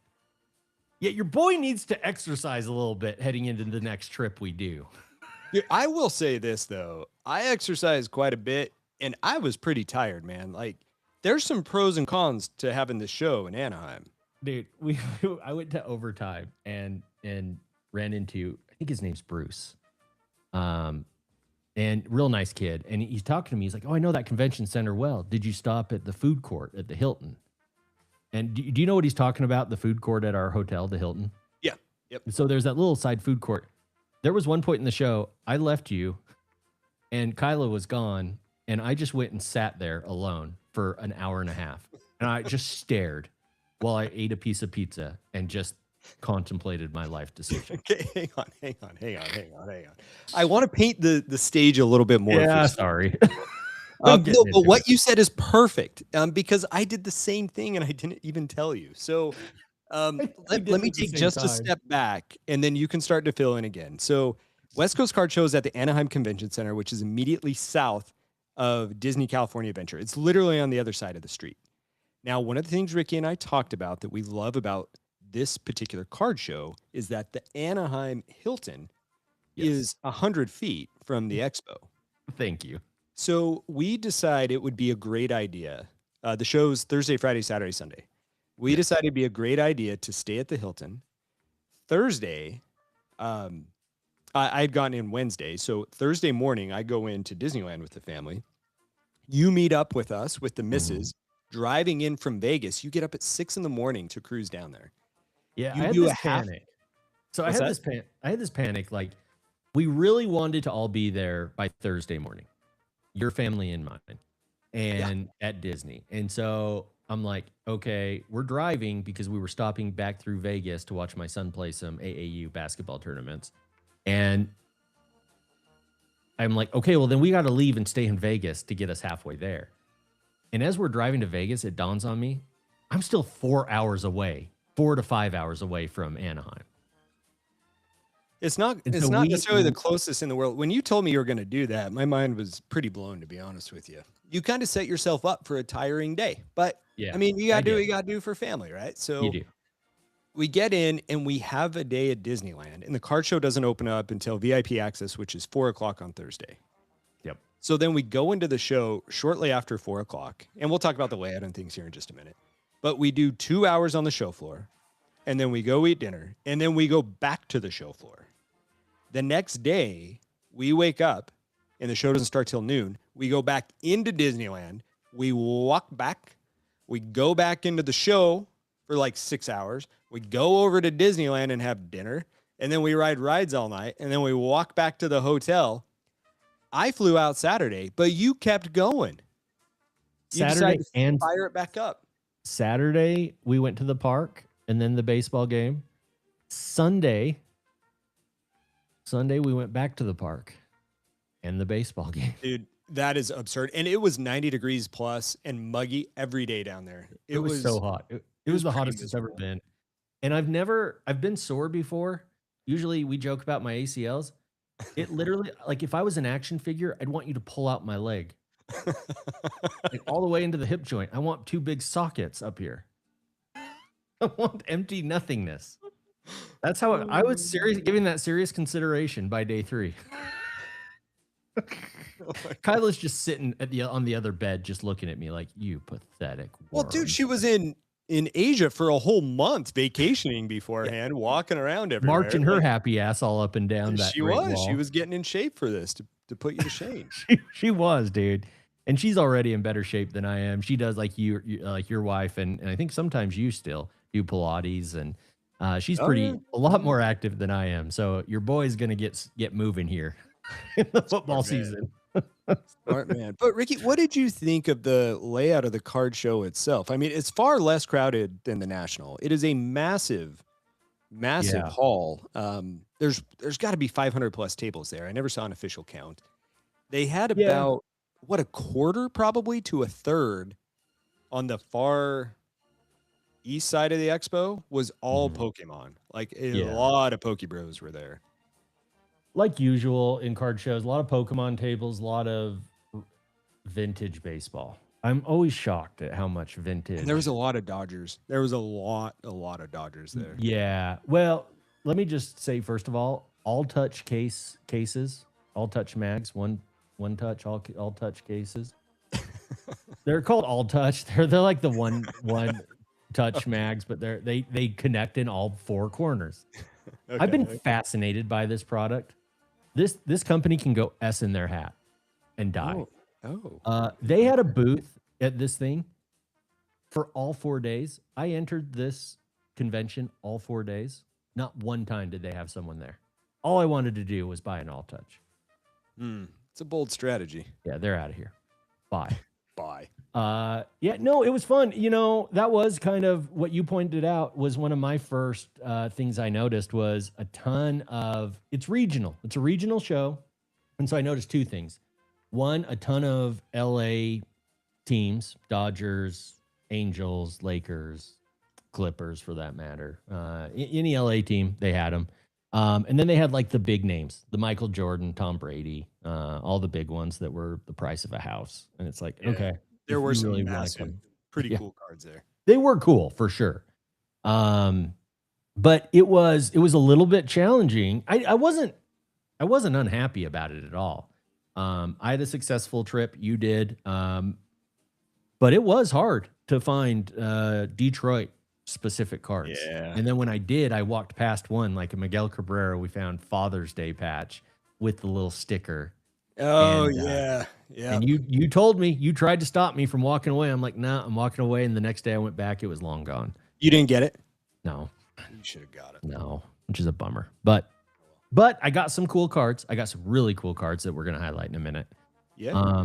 Yet your boy needs to exercise a little bit heading into the next trip we do.
Dude, I will say this though. I exercised quite a bit and I was pretty tired, man. Like, there's some pros and cons to having the show in Anaheim.
Dude, I went to overtime and ran into, I think his name's Bruce. And real nice kid. And he's talking to me. He's like, "Oh, I know that convention center well. Did you stop at the food court at the Hilton?" And do you know what he's talking about? The food court at our hotel, the Hilton.
Yeah. Yep.
So there's that little side food court. There was one point in the show I left you, and Kyla was gone, and I just went and sat there alone for an hour and a half, and I just stared while I ate a piece of pizza and just contemplated my life decision.
Okay, hang on. I want to paint the stage a little bit more.
Yeah,
for
sorry.
no,
getting
but
into
what
it.
you said is perfect because I did the same thing and I didn't even tell you. So
We
let
did
me
it at the
take
same
just a
time.
step back and then you can start to fill in again. So West Coast Card Show is at the Anaheim Convention Center, which is immediately south of Disney California Adventure. It's literally on the other side of the street. Now, one of the things Ricky and I talked about that we love about this particular card show is that the Anaheim Hilton
Yes.
is 100 feet from the expo.
Thank you.
So we decided it would be a great idea. The show's Thursday, Friday, Saturday, Sunday. We decided it'd be a great idea to stay at the Hilton. Thursday, I had gotten in Wednesday. So Thursday morning, I go into Disneyland with the family. You meet up with us with the missus driving in from Vegas. You get up at 6 a.m. to cruise down there.
Yeah,
You
I had
do a
this
half-
panic. So
What's
I had this panic. Like, we really wanted to all be there by Thursday morning, your family and mine, and at Disney. And so I'm like, okay, we're driving because we were stopping back through Vegas to watch my son play some AAU basketball tournaments. And I'm like, okay, well, then we got to leave and stay in Vegas to get us halfway there. And as we're driving to Vegas, it dawns on me, I'm still 4 hours away, 4 to 5 hours away from Anaheim.
It's not
And
it's
so
not
we-
necessarily the closest in the world. When you told me you were going to do that, my mind was pretty blown, to be honest with you. You kind of set yourself up for a tiring day. But
Yeah,
I mean, you got
I
to do what
get
you got to do for family, right? So
you do.
we get in and we have a day at Disneyland, and the card show doesn't open up until VIP access, which is 4 o'clock on Thursday.
Yep.
So then we go into the show shortly after 4 o'clock, and we'll talk about the layout and things here in just a minute. But we do 2 hours on the show floor, and then we go eat dinner, and then we go back to the show floor. The next day, we wake up, and the show doesn't start till noon. We go back into Disneyland. We walk back. We go back into the show for like 6 hours. We go over to Disneyland and have dinner, and then we ride rides all night, and then we walk back to the hotel. I flew out Saturday, but you kept going. You
Saturday
decided to
and
fire it back up.
Saturday, we went to the park and then the baseball game. Sunday, we went back to the park and the baseball game.
Dude, that is absurd. And it was 90 degrees plus and muggy every day down there.
It was so hot. It was the
pretty
hottest it's ever
miserable.
been. And I've been sore before. Usually we joke about my ACLs. It literally, like, if I was an action figure, I'd want you to pull out my leg, like, all the way into the hip joint. I want 2 big sockets up here. I want empty nothingness. That's how I was giving that serious consideration by day 3. Kyla's just sitting on the other bed, just looking at me like, you pathetic.
Well, dude,
worm."
she was in Asia for a whole month vacationing beforehand, walking around everywhere.
marching her
Like,
happy ass all up and down that.
she
Great
was.
Wall.
She was getting in shape for this to put you to shame.
She was, dude. And she's already in better shape than I am. She does like like your wife, and I think sometimes you still do Pilates, and she's
Oh,
pretty
yeah.
a lot more active than I am. So your boy's gonna get moving here in the football
Smart man.
season.
Smart man. But Ricky, what did you think of the layout of the card show itself? I mean, it's far less crowded than the National. It is a massive
Yeah.
hall. There's got to be 500 plus tables there. I never saw an official count. They had
Yeah.
about a quarter probably to a third on the far east side of the expo was all
Mhm.
Pokemon. Like
Yeah.
a lot of Pokebros were there.
Like usual in card shows, a lot of Pokemon tables, a lot of vintage baseball. I'm always shocked at how much vintage.
And there was a lot of Dodgers. There was a lot of Dodgers there.
Yeah. Well, let me just say first of all touch cases, all touch mags, one touch, all touch cases. They're called all touch. They're like the one touch mags, but they connect in all 4 corners. I've been fascinated by this product. This company can go S in their hat and die.
Oh.
They had a booth at this thing for all 4 days. I entered this convention all 4 days. Not one time did they have someone there. All I wanted to do was buy an all touch.
It's a bold strategy.
Yeah, they're out of here. Bye.
Bye.
Yeah, no, it was fun. You know, that was kind of what you pointed out was one of my first things I noticed was a ton of, it's regional. It's a regional show. And so I noticed two things. One, a ton of LA teams, Dodgers, Angels, Lakers, Clippers for that matter. Any LA team, they had them. And then they had like the big names, the Michael Jordan, Tom Brady, all the big ones that were the price of a house. And it's like,
Yeah.
okay.
There
if
were
you
some
really like
massive,
them.
pretty
Yeah.
cool cards there.
They were cool for sure. But it was a little bit challenging. I wasn't unhappy about it at all. I had a successful trip. You did. But it was hard to find Detroit specific cards.
Yeah.
And then when I did, I walked past one, like a Miguel Cabrera, we found Father's Day patch with the little sticker.
Oh,
And,
yeah. Yeah.
And you told me, you tried to stop me from walking away. I'm like, nah, I'm walking away. And the next day I went back, it was long gone.
You didn't get it?
No,
You should have got it.
no, which is a bummer. But I got some cool cards. I got some really cool cards that we're going to highlight in a minute.
Yeah.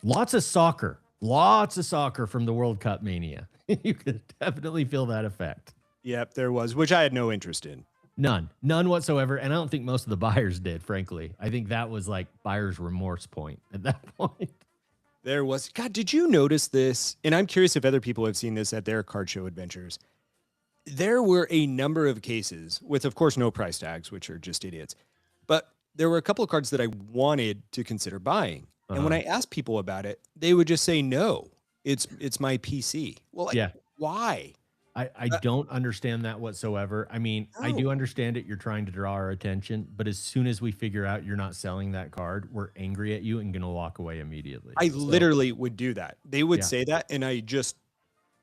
Lots of soccer from the World Cup mania. You could definitely feel that effect.
Yep, there was, which I had no interest in.
None whatsoever. And I don't think most of the buyers did, frankly. I think that was like buyer's remorse point at that point.
There was. God, did you notice this? And I'm curious if other people have seen this at their card show adventures. There were a number of cases with, of course, no price tags, which are just idiots. But there were a couple of cards that I wanted to consider buying. And when I asked people about it, they would just say, no, it's my PC. Well, like,
Yeah.
why?
I don't understand that whatsoever. I mean, I do
No.
understand it. You're trying to draw our attention, but as soon as we figure out you're not selling that card, we're angry at you and going to walk away immediately.
I
So,
literally would do that. They would
Yeah.
say that, and I just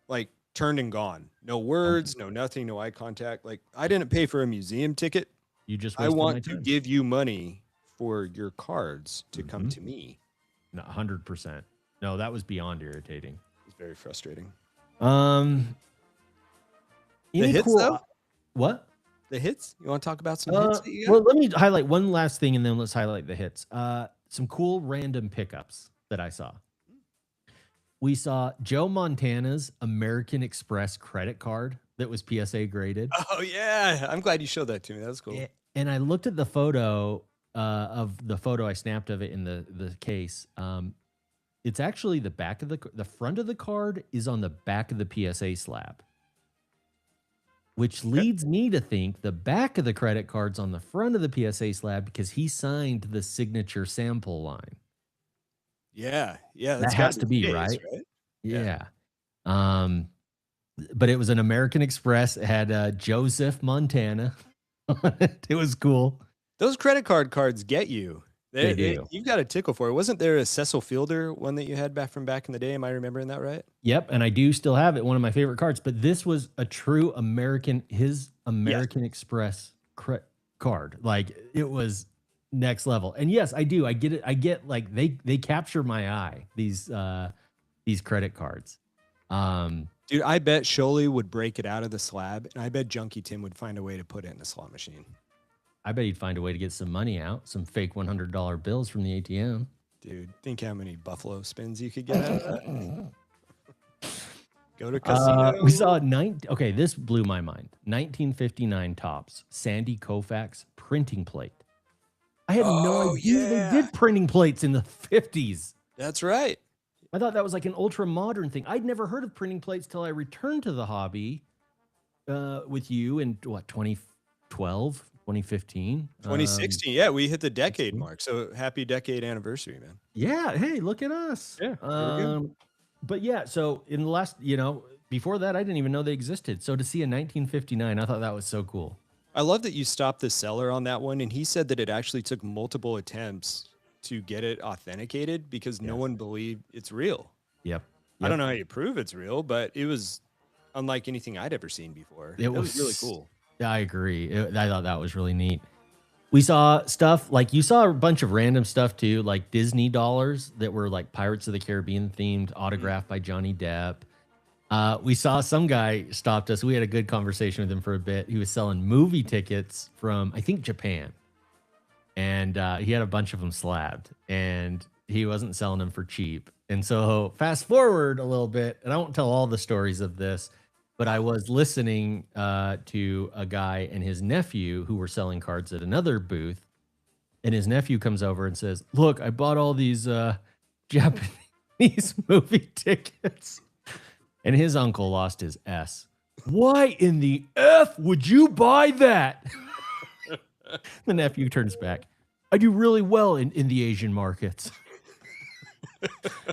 like turned and gone. No words, no nothing, no eye contact. Like, I didn't pay for a museum ticket.
you just
I
wasted my
want to
time.
give you money for your cards to come
Mhm.
to me.
No, 100%. No, that was beyond irritating.
It's very frustrating.
Any
hits,
cool,
though?
what?
The hits? You want to talk about some hits that you got?
Well, let me highlight one last thing and then let's highlight the hits. Some cool random pickups that I saw. We saw Joe Montana's American Express credit card that was PSA graded.
Oh, yeah. I'm glad you showed that to me. That was cool.
And I looked at the photo I snapped of it in the case. It's actually the back of the front of the card is on the back of the PSA slab, which leads me to think the back of the credit card's on the front of the PSA slab because he signed the signature sample line.
Yeah. Yeah.
That
that's
has
gotta
to be,
the case,
right?
Yeah.
Yeah. But it was an American Express. It had Joseph Montana. It was cool.
Those credit card cards get you.
They do.
You've got a tickle for it. Wasn't there a Cecil Fielder one that you had back from back in the day? Am I remembering that right?
Yep, and I do still have it. One of my favorite cards. But this was a true American Express card. Like it was next level. And yes, I do. I get it. I get like they capture my eye. These credit cards.
Dude, I bet Sholey would break it out of the slab, and I bet Junkie Tim would find a way to put it in the slot machine.
I bet he'd find a way to get some money out, some fake $100 bills from the ATM.
Dude, think how many Buffalo spins you could get out of that. Go to casino.
We saw okay, this blew my mind. 1959 Topps Sandy Koufax printing plate. I had no
Oh,
idea
yeah.
they did printing plates in the 50s.
That's right.
I thought that was like an ultra modern thing. I'd never heard of printing plates till I returned to the hobby with you in what 2012, 2015,
2016. Yeah, we hit the decade
16.
mark. So happy decade anniversary, man.
Yeah, hey, look at us.
Yeah, there we go.
But yeah, so in the last, before that, I didn't even know they existed. So to see a 1959, I thought that was so cool.
I love that you stopped the seller on that one, and he said that it actually took multiple attempts to get it authenticated because no
Yes.
one believed it's real.
Yep.
I don't know how you prove it's real, but it was unlike anything I'd ever seen before.
It
was really
was-
cool.
Yeah, I agree. I thought that was really neat. We saw stuff like you saw a bunch of random stuff too, like Disney dollars that were like Pirates of the Caribbean themed, autographed by Johnny Depp. We saw some guy stopped us. We had a good conversation with him for a bit. He was selling movie tickets from, I think, Japan. And he had a bunch of them slabbed. And he wasn't selling them for cheap. And so fast forward a little bit, and I won't tell all the stories of this, but I was listening to a guy and his nephew who were selling cards at another booth. And his nephew comes over and says, "Look, I bought all these Japanese movie tickets." And his uncle lost his S. Why in the F would you buy that? The nephew turns back. I do really well in the Asian markets.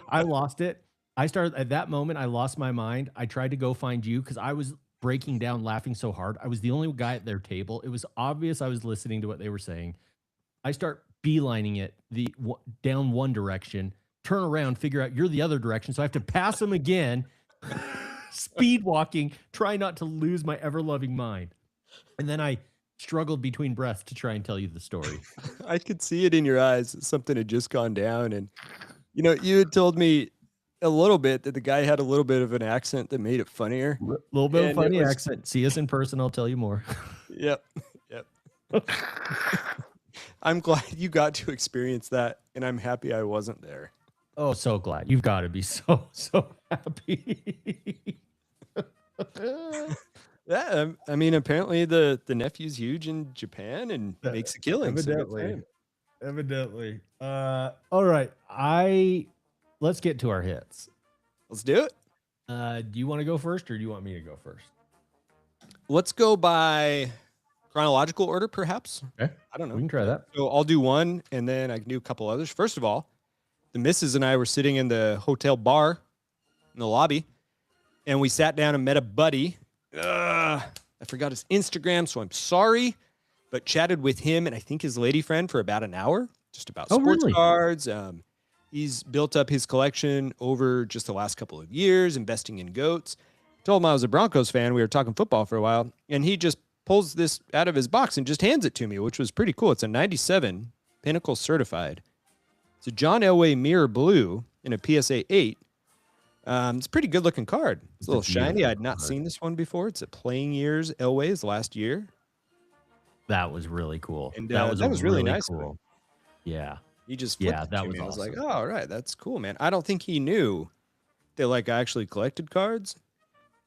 I lost it. I started at that moment. I lost my mind. I tried to go find you because I was breaking down laughing so hard. I was the only guy at their table. It was obvious I was listening to what they were saying. I start beelining it down one direction, turn around, figure out you're the other direction. So I have to pass them again, speed walking, try not to lose my ever loving mind. And then I struggled between breaths to try and tell you the story.
I could see it in your eyes. Something had just gone down. And, you know, you had told me a little bit that the guy had a little bit of an accent that made it funnier.
A little bit of
And it
funny
was-
accent. See us in person. I'll tell you more.
Yep. Yep. I'm glad you got to experience that. And I'm happy I wasn't there.
Oh, so glad. You've got to be so happy.
Yeah. I mean, apparently the nephew's huge in Japan and makes a killing. so good for him.
Evidently. All right. Let's get to our hits.
Let's do it.
Do you want to go first or do you want me to go first?
Let's go by chronological order, perhaps.
Okay.
I don't know.
We can try that.
So I'll do one and then I can do a couple others. First of all, the missus and I were sitting in the hotel bar in the lobby and we sat down and met a buddy. I forgot his Instagram, so I'm sorry, but chatted with him and I think his lady friend for about an hour, just about
Oh,
sports
really?
cards. He's built up his collection over just the last couple of years, investing in goats. Told him I was a Broncos fan. We were talking football for a while, and he just pulls this out of his box and just hands it to me, which was pretty cool. It's a 97 Pinnacle certified. It's a John Elway Mirror Blue in a PSA 8. It's a pretty good looking card. It's a little shiny.
beautiful
I'd not
card.
seen this one before. It's a Playing Years Elway's last year.
That was really cool.
And,
that was
that was really nice of him.
cool. Yeah.
He just
Yeah,
flipped it
that
to
was
me. I was like,
awesome.
oh, all right, that's cool, man. I don't think he knew that like I actually collected cards.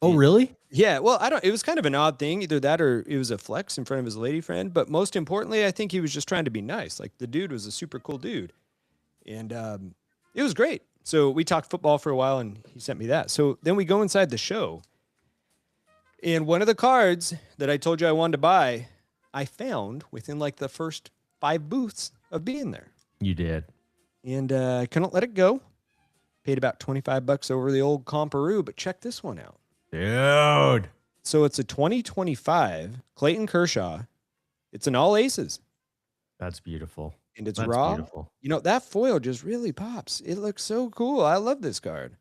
Oh, really?
Yeah, well, I don't. It was kind of an odd thing, either that or it was a flex in front of his lady friend. But most importantly, I think he was just trying to be nice. Like the dude was a super cool dude, and it was great. So we talked football for a while, and he sent me that. So then we go inside the show, and one of the cards that I told you I wanted to buy, I found within like the first 5 booths of being there,
You did.
and I couldn't let it go. Paid about $25 over the old Comparoo, but check this one out.
Dude.
So it's a 2025 Clayton Kershaw. It's an all aces
That's beautiful.
and it's
That's
raw.
beautiful.
You know, that foil just really pops. It looks so cool. I love this card.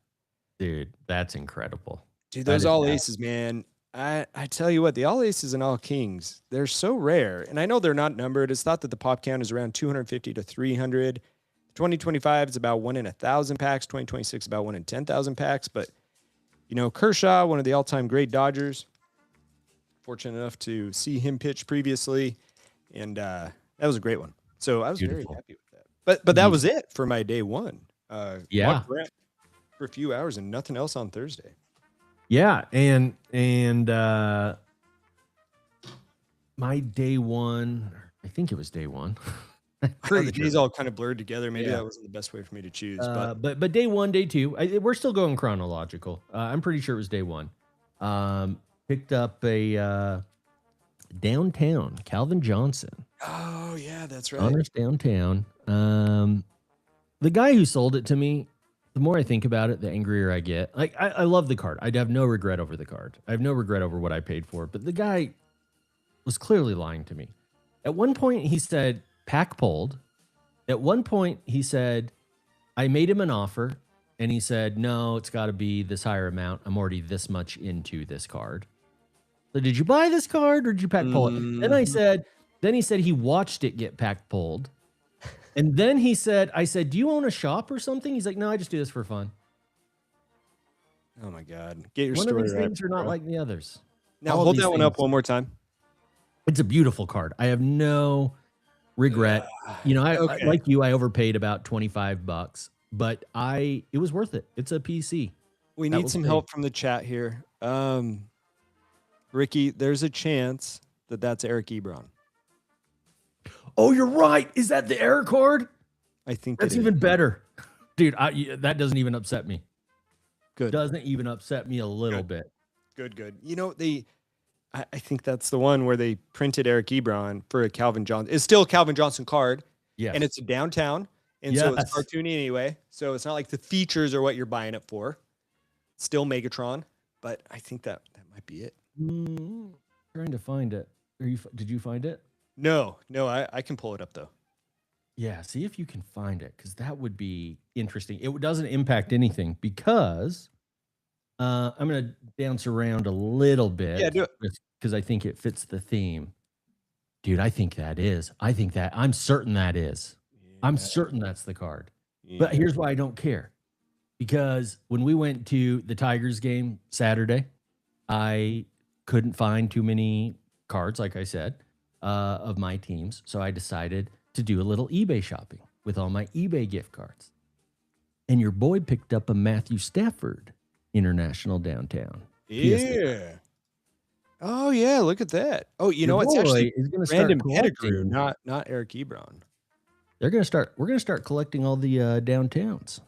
Dude, that's incredible.
Dude,
That
those
is
all
bad.
aces, man. I tell you what, the all aces and all kings, they're so rare. And I know they're not numbered. It's thought that the pop count is around 250 to 300. 2025 is about 1 in 1,000 packs. 2026 about 1 in 10,000 packs. But, you know, Kershaw, one of the all-time great Dodgers. Fortunate enough to see him pitch previously. And that was a great one. So I was
Beautiful.
very happy with that. But that was it for my day one.
Yeah.
walked around for a few hours and nothing else on Thursday.
Yeah, and my day one, I think it was day one.
I know
Pretty
the days
sure.
all kind of blurred together. Maybe
Yeah.
that wasn't the best way for me to choose.
But day one, day two, we're still going chronological. I'm pretty sure it was day one. Picked up a downtown Calvin Johnson.
Oh yeah, that's right.
Honors downtown. The guy who sold it to me, the more I think about it, the angrier I get. Like I love the card. I'd have no regret over the card. I have no regret over what I paid for it. But the guy was clearly lying to me. At one point, he said pack pulled. At one point, he said I made him an offer, and he said no, it's got to be this higher amount. I'm already this much into this card. So did you buy this card or did you pack pull it? Then I said. Then he said he watched it get pack pulled. And then he said, I said, do you own a shop or something? He's like, no, I just do this for fun.
Oh my God. Get your
One of
story
these
right.
things are not
bro.
like the others.
Now
all of
hold
these
that one up
things-
one more time.
It's a beautiful card. I have no regret. You know, I
Okay.
like you, I overpaid about $25, but it was worth it. It's a PC.
We
That
need
will
some
stay.
help from the chat here. Ricky, there's a chance that that's Eric Ebron.
Oh, you're right. Is that the error card?
I think
That's
it is.
even better. Dude, that doesn't even upset me.
Good.
Doesn't even upset me a little
Good.
bit.
Good. You know, I think that's the one where they printed Eric Ebron for a Calvin Johnson. It's still a Calvin Johnson card,
Yes.
and it's a downtown, and so it's
Yes.
cartoony anyway. So it's not like the features are what you're buying it for. Still Megatron, but I think that might be it.
Trying to find it. Did you find it?
No, I can pull it up though.
Yeah, see if you can find it, because that would be interesting. It doesn't impact anything because I'm going to dance around a little bit.
Yeah, do it.
Because I think it fits the theme. Dude, I'm certain that is. I'm certain that's the card. But
Yeah.
here's why I don't care. Because when we went to the Tigers game Saturday, I couldn't find too many cards, like I said, of my teams. So I decided to do a little eBay shopping with all my eBay gift cards. And your boy picked up a Matthew Stafford International Downtown.
Yeah. Oh yeah, look at that. Oh, you know,
Your
it's actually
boy is going to start
Brandon Pettigrew,
collecting.
not Eric Ebron.
We're going to start collecting all the downtowns.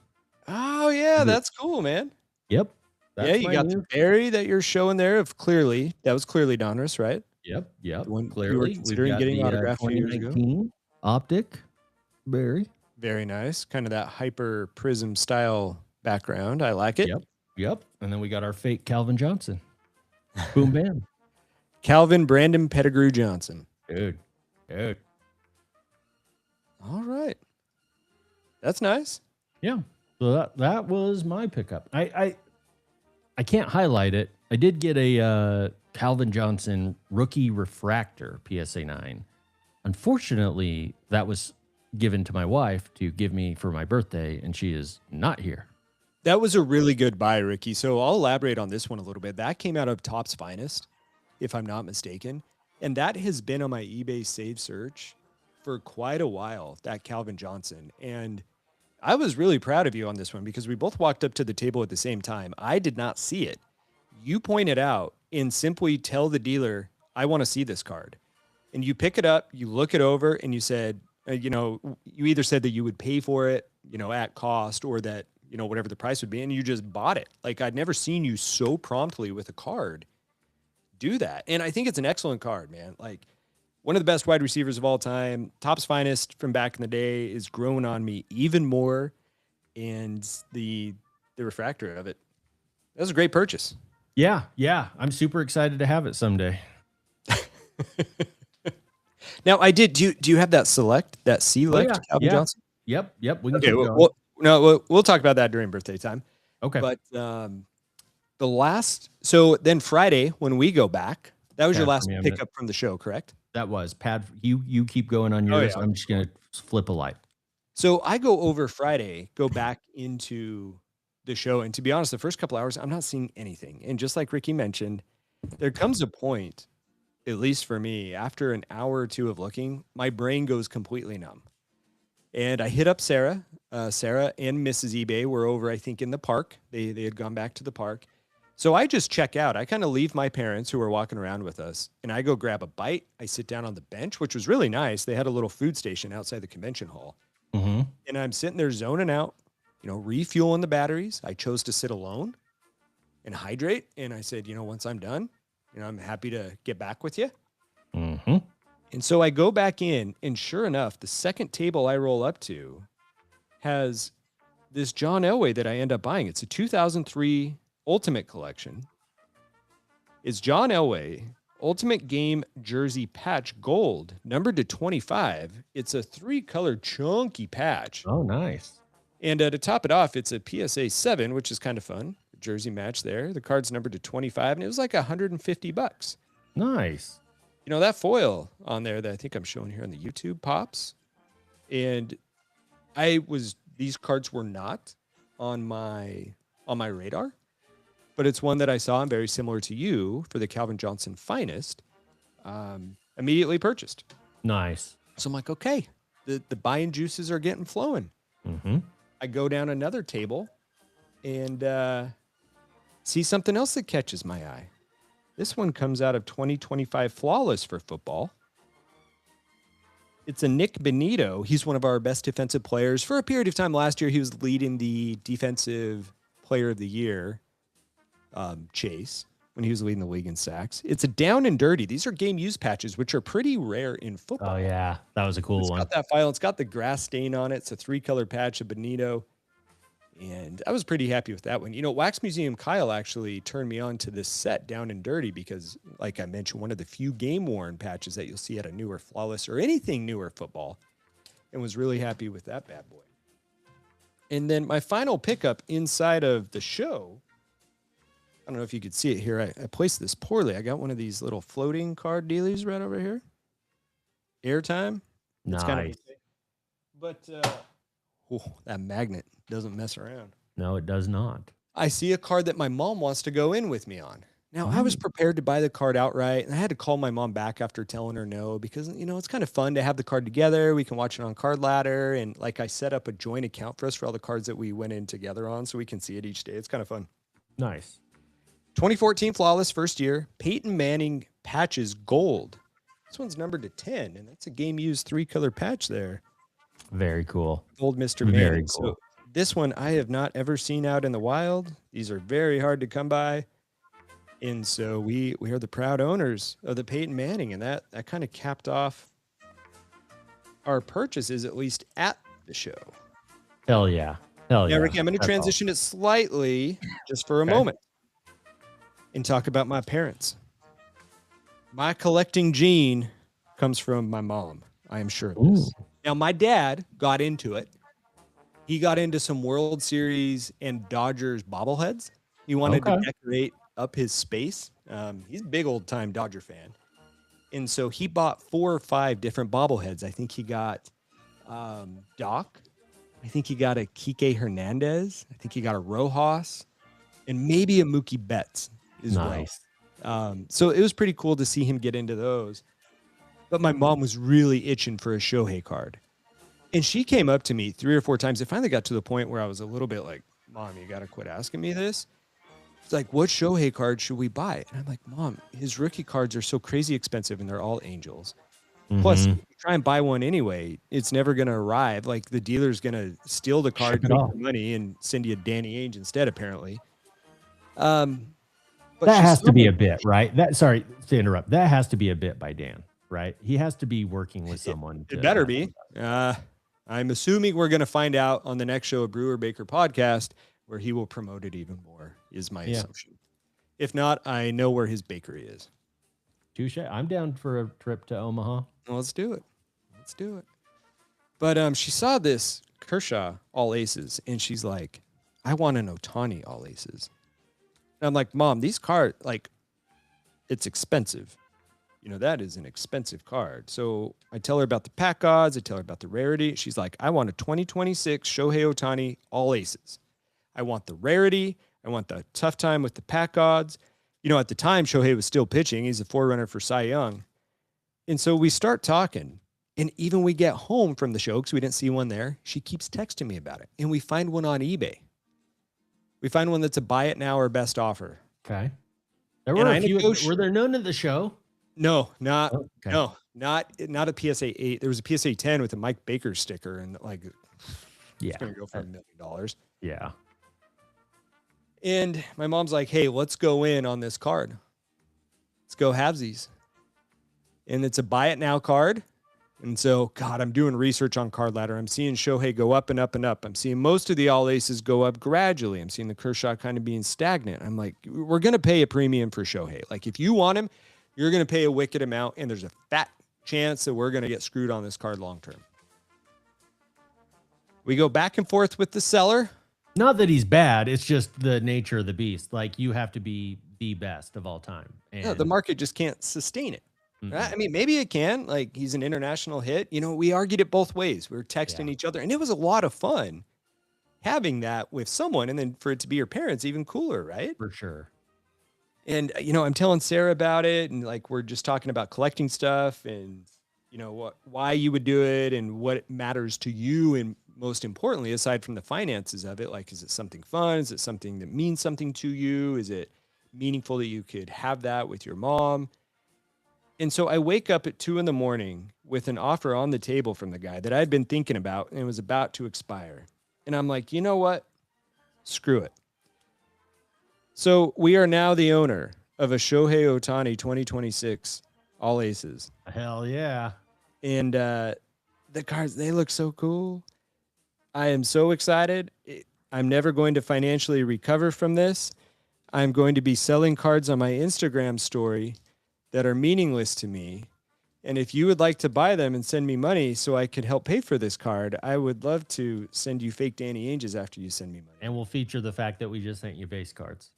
Oh yeah,
Is it-
that's cool, man.
Yep.
Yeah, you
my
got
new-
the berry that you're showing there of clearly. That was clearly Donruss, right?
Yep.
The one you were
Clearly,
considering getting autographed 2 years ago?
2019 Optic Barry.
Very nice. Kind of that hyper prism style background. I like it.
Yep. And then we got our fake Calvin Johnson. Boom bam.
Calvin Brandon Pettigrew Johnson.
Dude.
All right. That's nice.
Yeah. So that was my pickup. I can't highlight it. I did get a Calvin Johnson rookie refractor PSA 9. Unfortunately, that was given to my wife to give me for my birthday, and she is not here.
That was a really good buy, Ricky. So I'll elaborate on this one a little bit. That came out of Topps Finest, if I'm not mistaken. And that has been on my eBay save search for quite a while, that Calvin Johnson. And I was really proud of you on this one because we both walked up to the table at the same time. I did not see it. You point it out and simply tell the dealer, I want to see this card. And you pick it up, you look it over, and you said, you either said that you would pay for it, at cost, or that, whatever the price would be, and you just bought it. Like, I'd never seen you so promptly with a card do that. And I think it's an excellent card, man. Like, one of the best wide receivers of all time, Topps Finest from back in the day, is growing on me even more. And the refractor of it, that was a great purchase.
Yeah. I'm super excited to have it someday.
Now, I did. Do you have that select Calvin Johnson?
Yep. We can
Okay.
keep going.
We'll talk about that during birthday time.
Okay.
But then Friday when we go back, that was your
Bad for
last
me, I'm
pickup from the show, correct?
That was Pad. You keep going on yours.
yeah.
I'm just gonna flip a light.
So I go over Friday, go back into the show, and to be honest, the first couple hours I'm not seeing anything. And just like Ricky mentioned, there comes a point, at least for me, after an hour or two of looking, my brain goes completely numb. And I hit up Sarah. Sarah and Mrs. eBay were over, I think, in the park. They had gone back to the park. So I just check out. I kind of leave my parents who were walking around with us, and I go grab a bite. I sit down on the bench, which was really nice. They had a little food station outside the convention hall.
Mm-hmm.
And I'm sitting there zoning out, refueling the batteries. I chose to sit alone and hydrate. And I said, once I'm done, I'm happy to get back with you.
Mm-hmm.
And so I go back in, and sure enough, the second table I roll up to has this John Elway that I end up buying. It's a 2003 Ultimate Collection. It's John Elway Ultimate Game Jersey Patch Gold, numbered to 25. It's a 3-color chunky patch.
Oh, nice.
And to top it off, it's a PSA 7, which is kind of fun. Jersey match there. The card's numbered to 25, and it was like $150.
Nice.
That foil on there that I think I'm showing here on the YouTube pops. And these cards were not on my radar. but it's one that I saw and very similar to you for the Calvin Johnson Finest. Immediately purchased.
Nice.
So I'm like, okay, the buying juices are getting flowing.
Mm-hmm.
I go down another table and see something else that catches my eye. This one comes out of 2025 Flawless for football. It's a Nick Benito. He's one of our best defensive players. For a period of time last year, he was leading the defensive player of the year chase when he was leading the league in sacks. It's a down and dirty. These are game use patches, which are pretty rare in football.
Oh yeah, that was a cool
It's
one.
got that file. It's got the grass stain on it. It's a 3-color patch of Benito. And I was pretty happy with that one. You know, Wax Museum Kyle actually turned me on to this set Down and Dirty because, like I mentioned, one of the few game-worn patches that you'll see at a newer Flawless or anything newer football, and was really happy with that bad boy. And then my final pickup inside of the show, I don't know if you could see it here. I placed this poorly. I got one of these little floating card dealies right over here. Airtime. It's
Nice.
But that magnet doesn't mess around.
No, it does not.
I see a card that my mom wants to go in with me on. Now, I was prepared to buy the card outright, and I had to call my mom back after telling her no because, you know, it's kind of fun to have the card together. We can watch it on Card Ladder, and like I set up a joint account for us for all the cards that we went in together on so we can see it each day. It's kind of fun.
Nice.
2014 Flawless first year, Peyton Manning Patches Gold. This one's numbered to 10, and that's a game-used 3-color patch there.
Very cool.
Old Mr.
Very
Manning.
cool.
So this one I have not ever seen out in the wild. These are very hard to come by. And so we are the proud owners of the Peyton Manning, and that kind of capped off our purchases, at least at the show.
Hell yeah. Hell yeah.
Now, Ricky, I'm going to
That's
transition it slightly just for a
Okay.
moment and talk about my parents. My collecting gene comes from my mom. I am sure of this. Now, my dad got into it. He got into some World Series and Dodgers bobbleheads. He wanted to
Okay.
decorate up his space. He's a big old time Dodger fan. And so he bought 4 or 5 different bobbleheads. I think he got Doc. I think he got a Kike Hernandez. I think he got a Rojas and maybe a Mookie Betts as
Nice.
well. So it was pretty cool to see him get into those. But my mom was really itching for a Shohei card. And she came up to me 3 or 4 times. It finally got to the point where I was a little bit like, Mom, you got to quit asking me this. It's like, what Shohei card should we buy? And I'm like, Mom, his rookie cards are so crazy expensive and they're all Angels. Plus,
Mhm.
if you try and buy one anyway, it's never going to arrive. Like the dealer's going to steal the card,
Ship it
take
off.
the money, and send you a Danny Ainge instead, apparently. But
that
she
has to
saw
be
me-
a bit, right? That sorry to interrupt. That has to be a bit by Dan, right? He has to be working with someone.
It
to-
better be. I'm assuming we're going to find out on the next show, a Brewer Baker podcast, where he will promote it even more, is my
Yeah.
assumption. If not, I know where his bakery is.
Touche. I'm down for a trip to Omaha.
Well, let's do it. Let's do it. But she saw this Kershaw all aces, and she's like, I want an Ohtani all aces. And I'm like, Mom, these cards, like, it's expensive. You know, that is an expensive card. So I tell her about the pack odds. I tell her about the rarity. She's like, I want a 2026 Shohei Ohtani all aces. I want the rarity. I want the tough time with the pack odds. You know, at the time, Shohei was still pitching. He's a forerunner for Cy Young. And so we start talking. And even we get home from the show because we didn't see one there. She keeps texting me about it. And we find one on eBay. We find one that's a buy it now or best offer.
Okay. There
And
were
I
a few.
negotiate-
Were there none at the show?
No, not
Oh, okay.
no, not a PSA 8. There was a PSA 10 with a Mike Baker sticker, and like
Yeah.
it's gonna go for $1 million.
Yeah.
And my mom's like, "Hey, let's go in on this card. Let's go halvesies." And it's a buy it now card. And so, God, I'm doing research on Card Ladder. I'm seeing Shohei go up and up and up. I'm seeing most of the all aces go up gradually. I'm seeing the Kershaw kind of being stagnant. I'm like, we're going to pay a premium for Shohei. Like, if you want him, you're going to pay a wicked amount. And there's a fat chance that we're going to get screwed on this card long term. We go back and forth with the seller.
Not that he's bad. It's just the nature of the beast. Like you have to be the best of all time. And
Yeah, the market just can't sustain it.
Mhm.
Right? I mean, maybe it can. Like, he's an international hit. You know, we argued it both ways. We were texting
Yeah.
each other, and it was a lot of fun having that with someone, and then for it to be your parents, even cooler, right?
For sure.
And I'm telling Sarah about it, and like we're just talking about collecting stuff, and why you would do it, and what it matters to you, and most importantly, aside from the finances of it, like, is it something fun? Is it something that means something to you? Is it meaningful that you could have that with your mom? And so I wake up at 2 a.m. with an offer on the table from the guy that I'd been thinking about and it was about to expire. And I'm like, you know what? Screw it. So we are now the owner of a Shohei Ohtani 2026 All Aces.
Hell yeah.
And the cards, they look so cool. I am so excited. I'm never going to financially recover from this. I'm going to be selling cards on my Instagram story that are meaningless to me. And if you would like to buy them and send me money so I could help pay for this card, I would love to send you fake Danny Ainges after you send me money.
And we'll feature the fact that we just sent you base cards.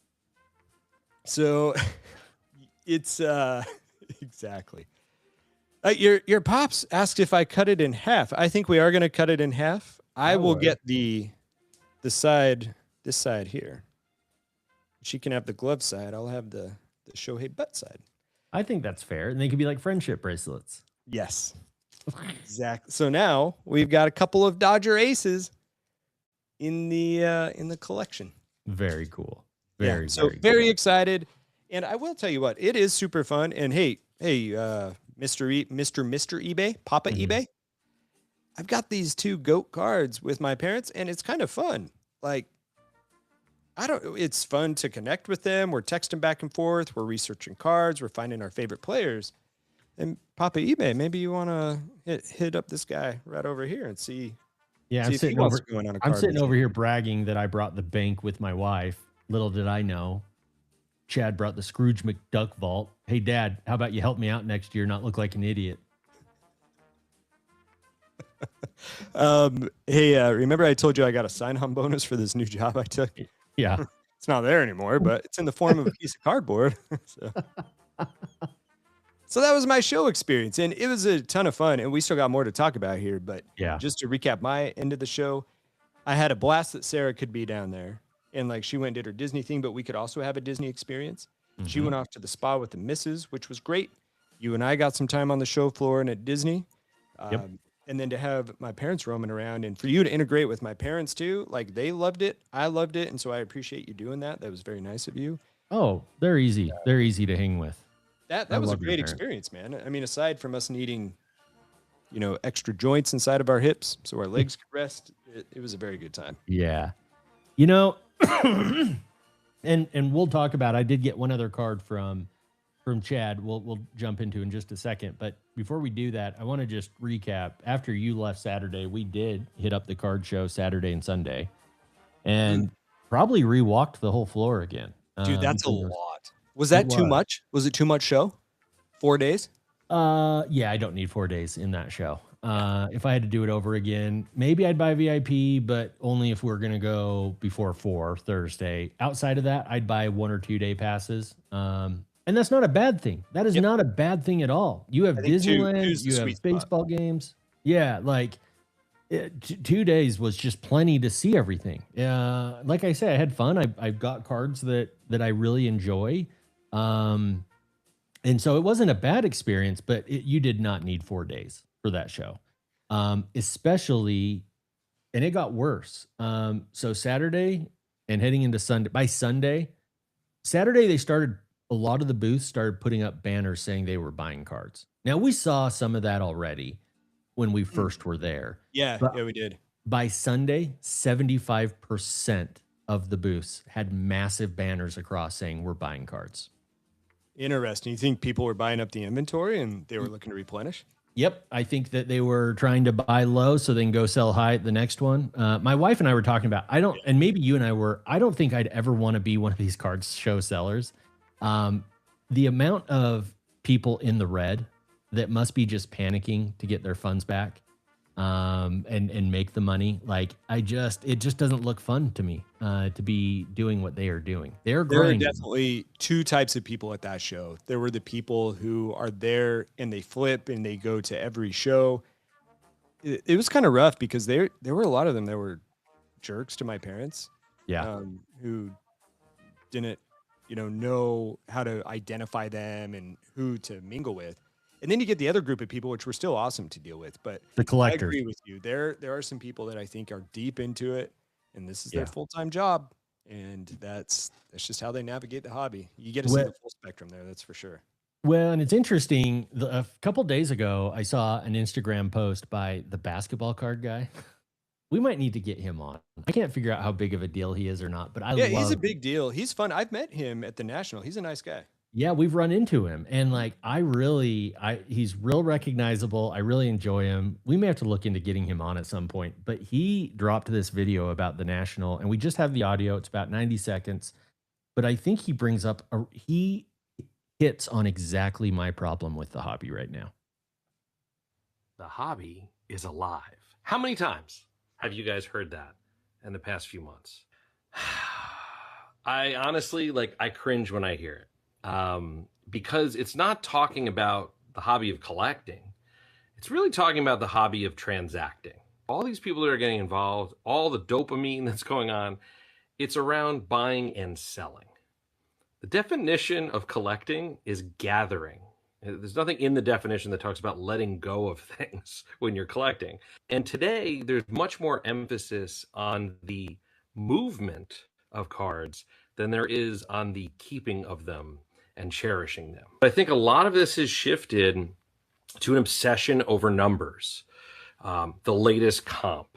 So it's exactly. Your pops asked if I cut it in half. I think we are going to cut it in half. I will get the side, this side here. She can have the glove side. I'll have the Shohei butt side.
I think that's fair. And they could be like friendship bracelets.
Yes. Exactly. So now we've got a couple of Dodger aces in the collection.
Very cool.
Very excited. And I will tell you what, it is super fun. And hey, Mr. eBay, Papa eBay. I've got these 2 GOAT cards with my parents, and it's kind of fun. Like, it's fun to connect with them. We're texting back and forth. We're researching cards. We're finding our favorite players. And Papa eBay, maybe you want to hit up this guy right over here and see.
Yeah,
see
I'm
if he
sitting
wants
over.
to go in on a
I'm
card
sitting
with
over
you.
here bragging that I brought the bank with my wife. Little did I know, Chad brought the Scrooge McDuck vault. Hey, Dad, how about you help me out next year, not look like an idiot?
Hey, remember I told you I got a sign-on bonus for this new job I took?
Yeah.
It's not there anymore, but it's in the form of a piece of cardboard. So that was my show experience, and it was a ton of fun, and we still got more to talk about here. But
Yeah.
just to recap my end of the show, I had a blast that Sarah could be down there, and like she went and did her Disney thing, but we could also have a Disney experience. She went off to the spa with the missus, which was great. You and I got some time on the show floor and at Disney.
Yep.
And then to have my parents roaming around and for you to integrate with my parents too, like they loved it. I loved it. And so I appreciate you doing that. That was very nice of you.
Oh, they're easy. They're easy to hang with.
That
I
was a
love your
great
parents.
experience, man. I mean, aside from us needing, extra joints inside of our hips so our legs could rest, it was a very good time.
Yeah. And we'll talk about, I did get one other card from Chad. We'll jump into in just a second. But before we do that, I want to just recap. After you left Saturday, we did hit up the card show Saturday and Sunday and probably rewalked the whole floor again.
Dude, that's a
because-
lot. Was that too
was.
much? Was it too much show? 4 days?
Yeah, I don't need 4 days in that show. If I had to do it over again, maybe I'd buy VIP, but only if we're going to go before 4 Thursday. Outside of that, I'd buy 1 or 2 day passes. And that's not a bad thing. That is not a bad thing at all. You have
I think
Disneyland,
two's the
you
sweet
have
spot.
baseball games. Yeah, like 2 days was just plenty to see everything. Like I said, I had fun. I've got cards that I really enjoy. And so it wasn't a bad experience, but you did not need 4 days for that show. Especially, and it got worse. So Saturday and heading into Sunday, by Sunday, Saturday, a lot of the booths started putting up banners saying they were buying cards. Now we saw some of that already when we first were there.
Yeah,
But-
we did.
By Sunday, 75% of the booths had massive banners across saying we're buying cards.
Interesting. You think people were buying up the inventory and they were looking to replenish?
Yep, I think that they were trying to buy low so they can go sell high at the next one. My wife and I were talking about, and maybe you and I were, I don't think I'd ever want to be one of these card show sellers. The amount of people in the red that must be just panicking to get their funds back and make the money. Like it just doesn't look fun to me to be doing what they are doing. They're
There are
grinding.
definitely 2 types of people at that show. There were the people who are there and they flip and they go to every show. It was kind of rough because there were a lot of them that were jerks to my parents.
Yeah.
Who didn't, know how to identify them and who to mingle with. And then you get the other group of people, which were still awesome to deal with. But
The
I
collectors.
agree with you. There are some people that I think are deep into it, and this is
Yeah.
their full-time job. And that's just how they navigate the hobby. You get to see
Well-
the full spectrum there, that's for sure.
Well, and it's interesting. A couple days ago, I saw an Instagram post by the basketball card guy. We might need to get him on. I can't figure out how big of a deal he is or not, but
Yeah, he's a big deal. He's fun. I've met him at the National. He's a nice guy.
Yeah, we've run into him, and like he's real recognizable. I really enjoy him. We may have to look into getting him on at some point, but he dropped this video about the National, and we just have the audio. It's about 90 seconds, but I think he brings up he hits on exactly my problem with the hobby right now.
The hobby is alive. How many times have you guys heard that in the past few months? I honestly, I cringe when I hear it, because it's not talking about the hobby of collecting. It's really talking about the hobby of transacting. All these people that are getting involved, all the dopamine that's going on, it's around buying and selling. The definition of collecting is gathering. There's nothing in the definition that talks about letting go of things when you're collecting. And today, there's much more emphasis on the movement of cards than there is on the keeping of them and cherishing them. I think a lot of this has shifted to an obsession over numbers, the latest comp,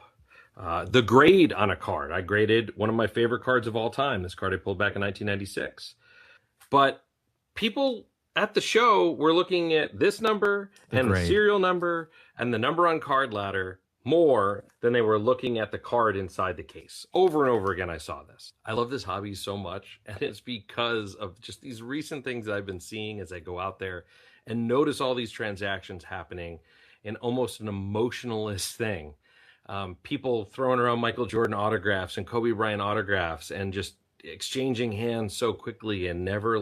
the grade on a card. I graded one of my favorite cards of all time, this card I pulled back in 1996. But people at the show were looking at this number and the serial number and the number on card ladder more than they were looking at the card inside the case. Over and over again, I saw this. I love this hobby so much, and it's because of just these recent things that I've been seeing as I go out there and notice all these transactions happening in almost an emotionalist thing. People throwing around Michael Jordan autographs and Kobe Bryant autographs and just exchanging hands so quickly and never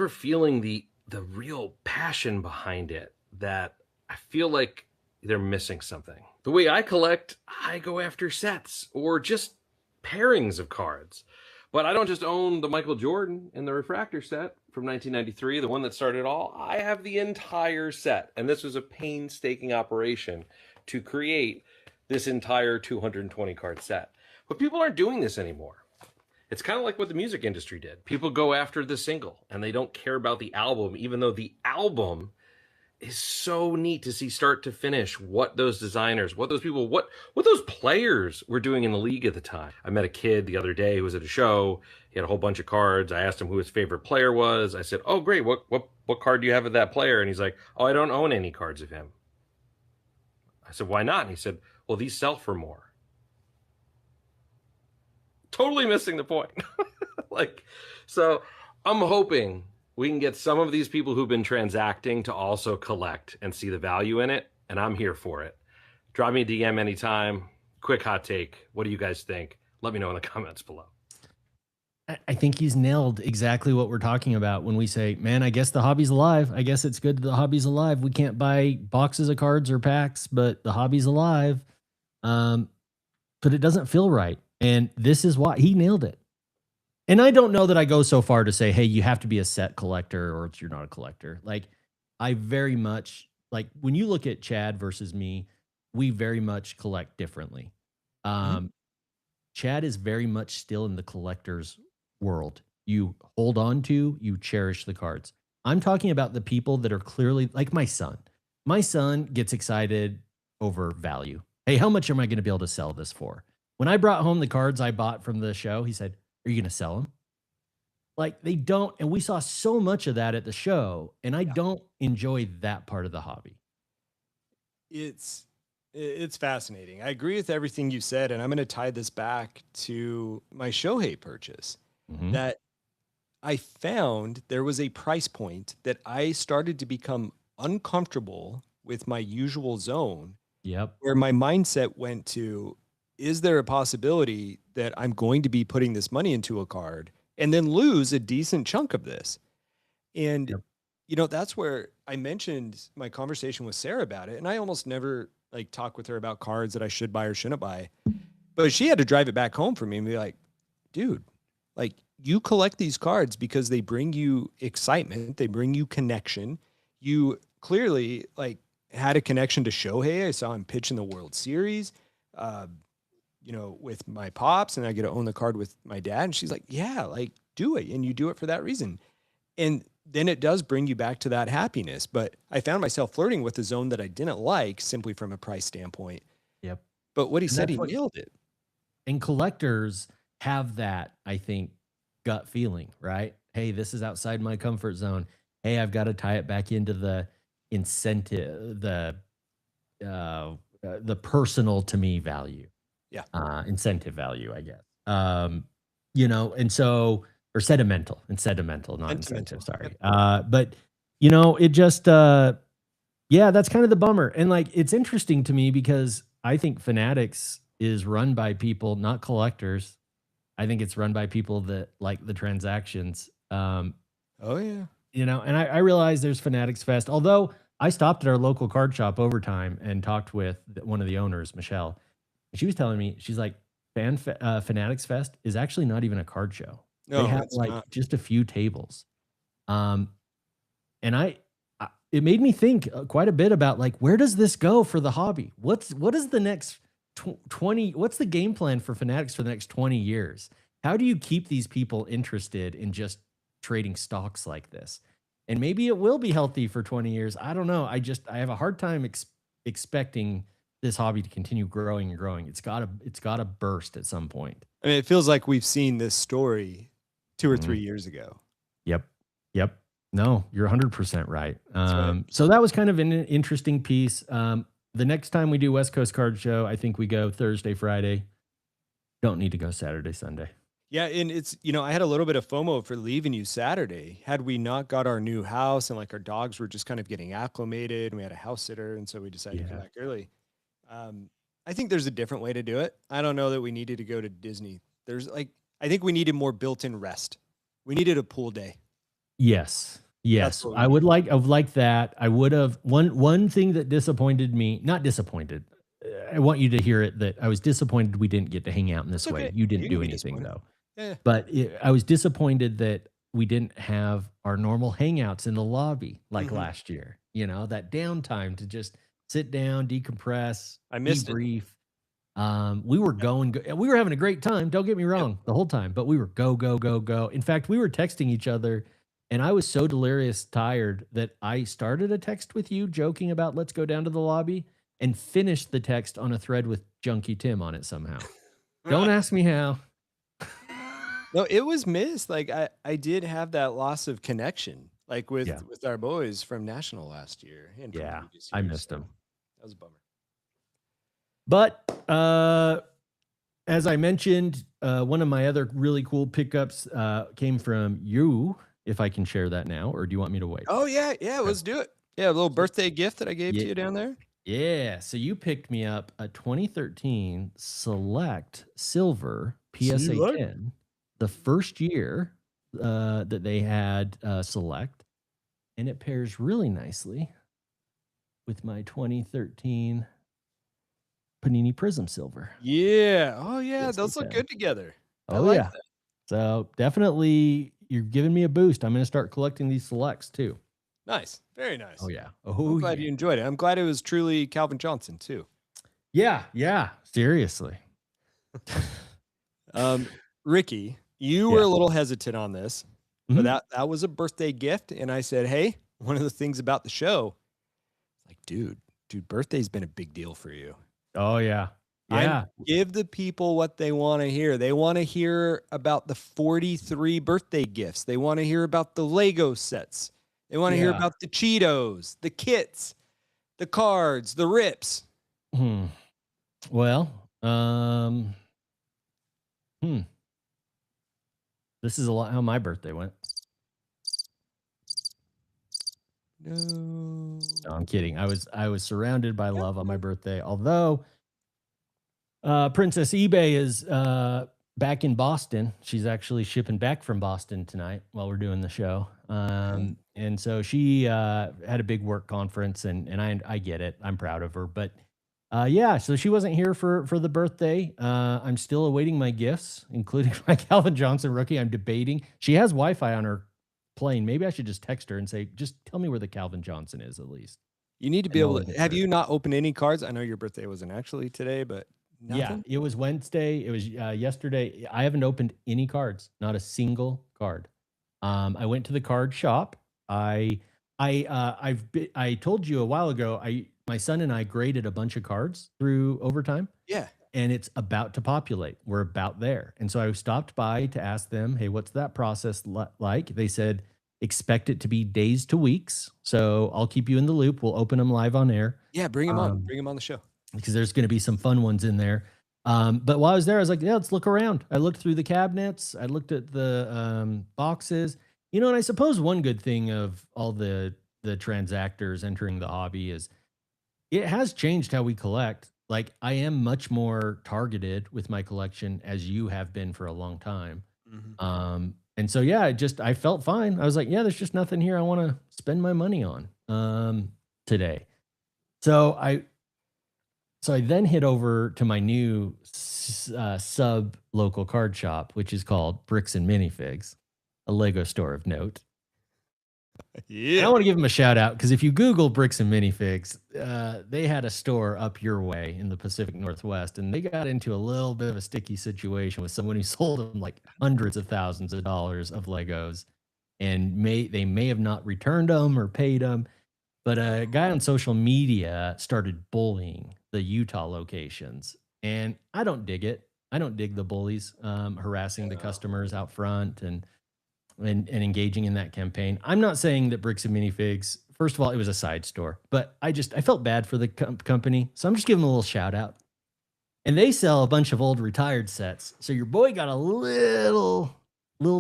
feeling the real passion behind it, that I feel like they're missing something. The way I collect, I go after sets or just pairings of cards. But I don't just own the Michael Jordan and the refractor set from 1993, the one that started it all. I have the entire set. And this was a painstaking operation to create this entire 220 card set. But people aren't doing this anymore. It's kind of like what the music industry did. People go after the single and they don't care about the album, even though the album is so neat to see start to finish what those designers, what those people, what those players were doing in the league at the time. I met a kid the other day who was at a show. He had a whole bunch of cards. I asked him who his favorite player was. I said, "Oh, great. What card do you have of that player?" And he's like, "Oh, I don't own any cards of him." I said, "Why not?" And he said, "Well, these sell for more." Totally missing the point. So I'm hoping we can get some of these people who've been transacting to also collect and see the value in it. And I'm here for it. Drop me a DM anytime. Quick hot take. What do you guys think? Let me know in the comments below.
I think he's nailed exactly what we're talking about when we say, man, I guess the hobby's alive. I guess it's good that the hobby's alive. We can't buy boxes of cards or packs, but the hobby's alive. But it doesn't feel right. And this is why he nailed it. And I don't know that I go so far to say, hey, you have to be a set collector or you're not a collector. Like, I very much, like, when you look at Chad versus me, we very much collect differently. Chad is very much still in the collector's world. You hold on to, you cherish the cards. I'm talking about the people that are clearly, like my son. My son gets excited over value. Hey, how much am I going to be able to sell this for? When I brought home the cards I bought from the show, he said, "Are you going to sell them?" Like, they don't. And we saw so much of that at the show. And I don't enjoy that part of the hobby.
It's fascinating. I agree with everything you said. And I'm going to tie this back to my Shohei purchase. That I found there was a price point that I started to become uncomfortable with my usual zone.
Yep.
Where my mindset went to, is there a possibility that I'm going to be putting this money into a card and then lose a decent chunk of this? And, that's where I mentioned my conversation with Sarah about it. And I almost never talk with her about cards that I should buy or shouldn't buy. But she had to drive it back home for me and be like, dude, like you collect these cards because they bring you excitement, they bring you connection. You clearly like had a connection to Shohei. I saw him pitch in the World Series, with my pops, and I get to own the card with my dad. And she's like, yeah, like do it. And you do it for that reason. And then it does bring you back to that happiness. But I found myself flirting with a zone that I didn't like simply from a price standpoint.
Yep.
But what he
And
said,
that's
he
what-
nailed it.
And collectors have that, I think, gut feeling, right? Hey, this is outside my comfort zone. Hey, I've got to tie it back into the incentive, the personal to me value.
Yeah.
Incentive value, I guess. And so, or sentimental, not
Sentimental,
incentive, sorry.
yep.
But it just yeah, that's kind of the bummer. And like it's interesting to me because I think Fanatics is run by people, not collectors. I think it's run by people that like the transactions.
Oh yeah.
And I realize there's Fanatics Fest. Although I stopped at our local card shop overtime and talked with one of the owners, Michelle. And she was telling me, she's like, Fanatics Fest is actually not even a card show.
No,
They have
it's
like
not.
just a few tables. And it made me think quite a bit about like, where does this go for the hobby? What is the next 20? What's the game plan for Fanatics for the next 20 years? How do you keep these people interested in just trading stocks like this? And maybe it will be healthy for 20 years. I don't know. I have a hard time expecting this hobby to continue growing and growing. It's gotta burst at some point.
I mean, it feels like we've seen this story 2 or
Mhm.
3 years ago.
Yep. No, you're 100% right.
That's right.
So that was kind of an interesting piece. The next time we do West Coast Card Show, I think we go Thursday, Friday. Don't need to go Saturday, Sunday.
Yeah, and it's I had a little bit of FOMO for leaving you Saturday. Had we not got our new house and like our dogs were just kind of getting acclimated, and we had a house sitter, and so we decided to come
Yeah.
back early. I think there's a different way to do it. I don't know that we needed to go to Disney. I think we needed more built-in rest. We needed a pool day.
Yes.
what we
I would like that. I would have one thing that disappointed me, not disappointed. I want you to hear it that I was disappointed we didn't get to hang out in this
It's
way.
okay.
You didn't
You
do
can be
anything
disappointed.
though.
Yeah.
But I was disappointed that we didn't have our normal hangouts in the lobby like
Mhm.
last year. That downtime to just sit down, decompress,
I missed it.
debrief. We were we were having a great time. Don't get me wrong, the whole time, but we were go, go, go, go. In fact, we were texting each other, and I was so delirious tired that I started a text with you joking about let's go down to the lobby and finished the text on a thread with Junkie Tim on it somehow. Don't ask me how.
No, it was missed. Like I did have that loss of connection, like with
Yeah.
with our boys from National last year. And from
Yeah,
previous
I
years,
missed
so
them.
That was a bummer.
But as I mentioned, one of my other really cool pickups came from you. If I can share that now, or do you want me to wait?
Oh yeah, let's do it. Yeah, a little birthday gift that I gave to
Yeah.
you down there.
Yeah. So you picked me up a 2013 Select Silver PSA
Select.
10, the first year that they had Select, and it pairs really nicely with my 2013 Panini Prism Silver.
Yeah. Oh yeah,
Yes,
those
we
look
can.
good together. I
Oh
like
yeah.
that.
So definitely, you're giving me a boost. I'm going to start collecting these selects too.
Nice. Very nice.
Oh yeah.
I'm
Oh
glad
yeah.
you enjoyed it. I'm glad it was truly Calvin Johnson too.
Yeah. Seriously.
Ricky, you were
Yeah.
a little hesitant on this,
Mhm.
but that was a birthday gift, and I said, hey, one of the things about the show, like, dude, birthday's been a big deal for you.
Oh yeah. Yeah.
Give the people what they want to hear. They want to hear about the 43 birthday gifts. They want to hear about the Lego sets. They want to hear
Yeah.
about the Cheetos, the kits, the cards, the rips.
Well, this is a lot how my birthday went.
No.
No, I'm kidding. I was surrounded by love on my birthday. Although Princess eBay is back in Boston. She's actually shipping back from Boston tonight while we're doing the show. And so she had a big work conference, and I get it. I'm proud of her. But Yeah, so she wasn't here for the birthday. I'm still awaiting my gifts, including my Calvin Johnson rookie. I'm debating. She has Wi-Fi on her plane. Maybe I should just text her and say, just tell me where the Calvin Johnson is at least.
You need to be
I know
able
it
to.
is
Have
her.
you not opened any cards? I know your birthday wasn't actually today, but
Yeah,
nothing.
it was Wednesday. It was yesterday. I haven't opened any cards, not a single card. I went to the card shop. I told you a while ago. My son and I graded a bunch of cards through overtime,
Yeah.
and it's about to populate. We're about there, and so I stopped by to ask them, "Hey, what's that process like?" They said, "Expect it to be days to weeks." So I'll keep you in the loop. We'll open them live on air.
Yeah. Bring him on.
Um,
Bring him on the show.
because there's going to be some fun ones in there. But while I was there, I was like, yeah, let's look around. I looked through the cabinets. I looked at the boxes. And I suppose one good thing of all the transactors entering the hobby is it has changed how we collect. Like I am much more targeted with my collection as you have been for a long time. And so, yeah, I felt fine. I was like, yeah, there's just nothing here I want to spend my money on today. So I then hit over to my new sub local card shop, which is called Bricks and Minifigs, a Lego store of note. And I want to give them a shout out because if you Google Bricks and Minifigs, they had a store up your way in the Pacific Northwest, and they got into a little bit of a sticky situation with someone who sold them like hundreds of thousands of dollars of Legos, and they may have not returned them or paid them. But a guy on social media started bullying the Utah locations, and I don't dig it. I don't dig the bullies harassing the customers out front and engaging in that campaign. I'm not saying that Bricks and Minifigs. First of all, it was a side store, but I felt bad for the company, so I'm just giving them a little shout out. And they sell a bunch of old retired sets, so your boy got a little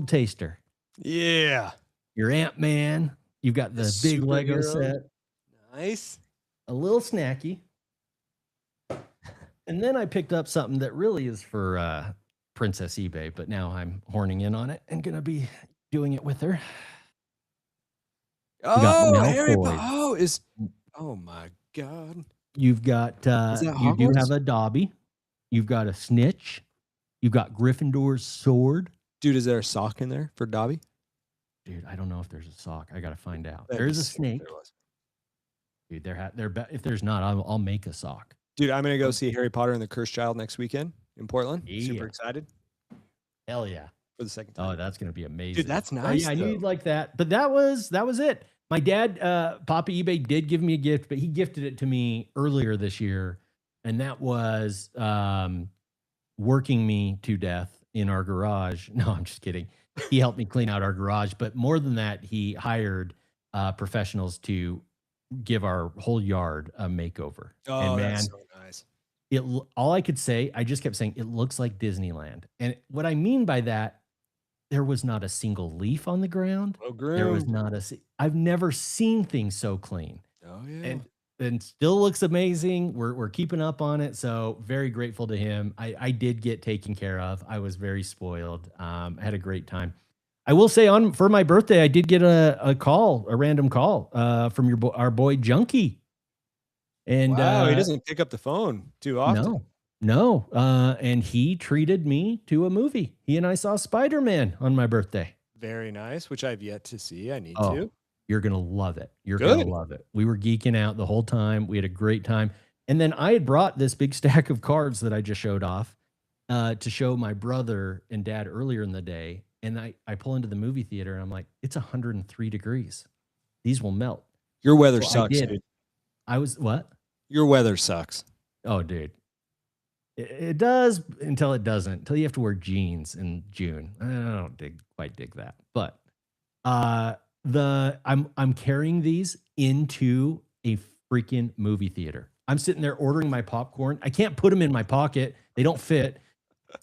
taster.
Yeah.
Your Ant-Man. You've got the big Lego
Superhero.
set.
Nice.
A little snacky. And then I picked up something that really is for Princess eBay, but now I'm horning in on it and going to be doing it with her. got
Oh, Harry
Malfoy.
Oh my God.
You've got,
Is that
you do
Hogwarts?
have a Dobby. You've got a Snitch. You've got Gryffindor's sword.
Dude, is there a sock in there for Dobby?
Dude, I don't know if there's a sock. I got to find out.
That'd
There's
be
a
sick if
snake.
there was.
Dude, if there's not, I'll make a sock.
Dude, I'm gonna go see Harry Potter and the Cursed Child next weekend in Portland.
Yeah.
Super excited
Hell yeah.
for the second time.
Oh, that's going to be amazing.
that's
Oh,
nice,
yeah, I knew
though.
you'd like that. But that was it. My dad, Papa eBay, did give me a gift, but he gifted it to me earlier this year, and that was working me to death in our garage. No, I'm just kidding. He helped me clean out our garage, but more than that, he hired professionals to give our whole yard a makeover.
Oh,
and man,
that's so nice.
all I could say, I just kept saying, it looks like Disneyland. And what I mean by that, there was not a single leaf on the ground.
Oh,
There was
groom.
not I've never seen things so clean.
Oh yeah.
And still looks amazing. We're keeping up on it. So very grateful to him. I did get taken care of. I was very spoiled. I had a great time. I will say for my birthday, I did get a random call from our boy Junkie. And
Wow, he doesn't pick up the phone too often.
No. And he treated me to a movie. He and I saw Spider-Man on my birthday.
Very nice, which I've yet to see. I need
Oh,
to.
you're going to love it. You're
Good.
going to love it. We were geeking out the whole time. We had a great time. And then I had brought this big stack of cards that I just showed off to show my brother and dad earlier in the day. And I pull into the movie theater and I'm like, it's 103 degrees. These will melt.
Your weather
So I
sucks,
did.
dude.
I was what?
Your weather sucks.
Oh, dude. It does until it doesn't. Until you have to wear jeans in June. I don't quite dig that. But I'm carrying these into a freaking movie theater. I'm sitting there ordering my popcorn. I can't put them in my pocket. They don't fit.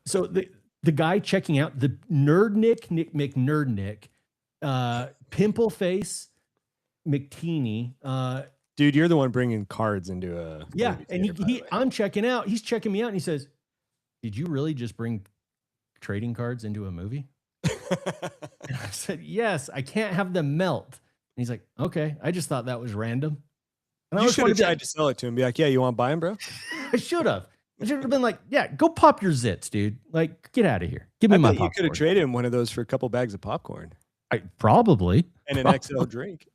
So the guy checking out, the Nick McNerdnick, Pimple Face McTeeny,
Dude, you're the one bringing cards into a
yeah,
movie
and
theater, by the way.
I'm checking out. He's checking me out, and he says, "Did you really just bring trading cards into a movie?" And I said, "Yes, I can't have them melt." And he's like, "Okay, I just thought that was random." And I
You
was
should have tried to sell it to him. Be like, yeah, you want to buy him, bro?
I should have. I should have been like, yeah, go pop your zits, dude. Like, get out of here. Give me
I
my
bet you could
popcorn.
have traded him one of those for a couple bags of popcorn
Probably.
and an XL drink.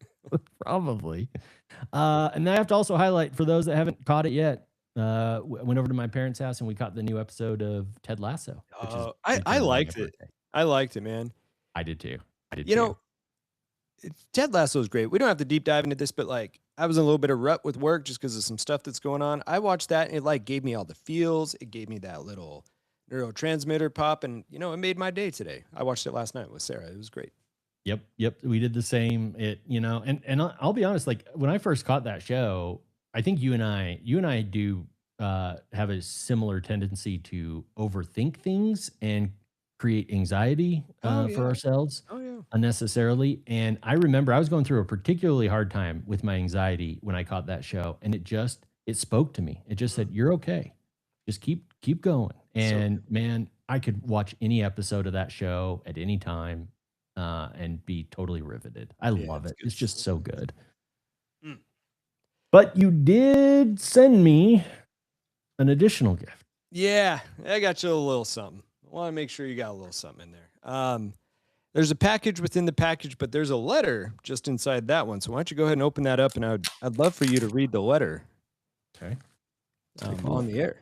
Probably. And I have to also highlight for those that haven't caught it yet. Went over to my parents' house and we caught the new episode of Ted Lasso. Which is
I
weekend on my
liked it.
birthday.
I liked it, man.
I did too.
You know, Ted Lasso is great. We don't have to deep dive into this, but like I was in a little bit of rut with work just because of some stuff that's going on. I watched that and it like gave me all the feels. It gave me that little neurotransmitter pop, and you know, it made my day today. I watched it last night with Sarah. It was great.
Yep. We did the same. And I'll be honest, like when I first caught that show, I think you and I do have a similar tendency to overthink things and create anxiety for ourselves unnecessarily. And I remember I was going through a particularly hard time with my anxiety when I caught that show, and it spoke to me. It just said, "You're okay. Just keep going." And man, I could watch any episode of that show at any time and be totally riveted. I love it. It's just so good. But you did send me an additional gift.
Yeah, I got you a little something. I want to make sure you got a little something in there. There's a package within the package, but there's a letter just inside that one. So why don't you go ahead and open that up, and I'd love for you to read the letter.
Okay.
On the air.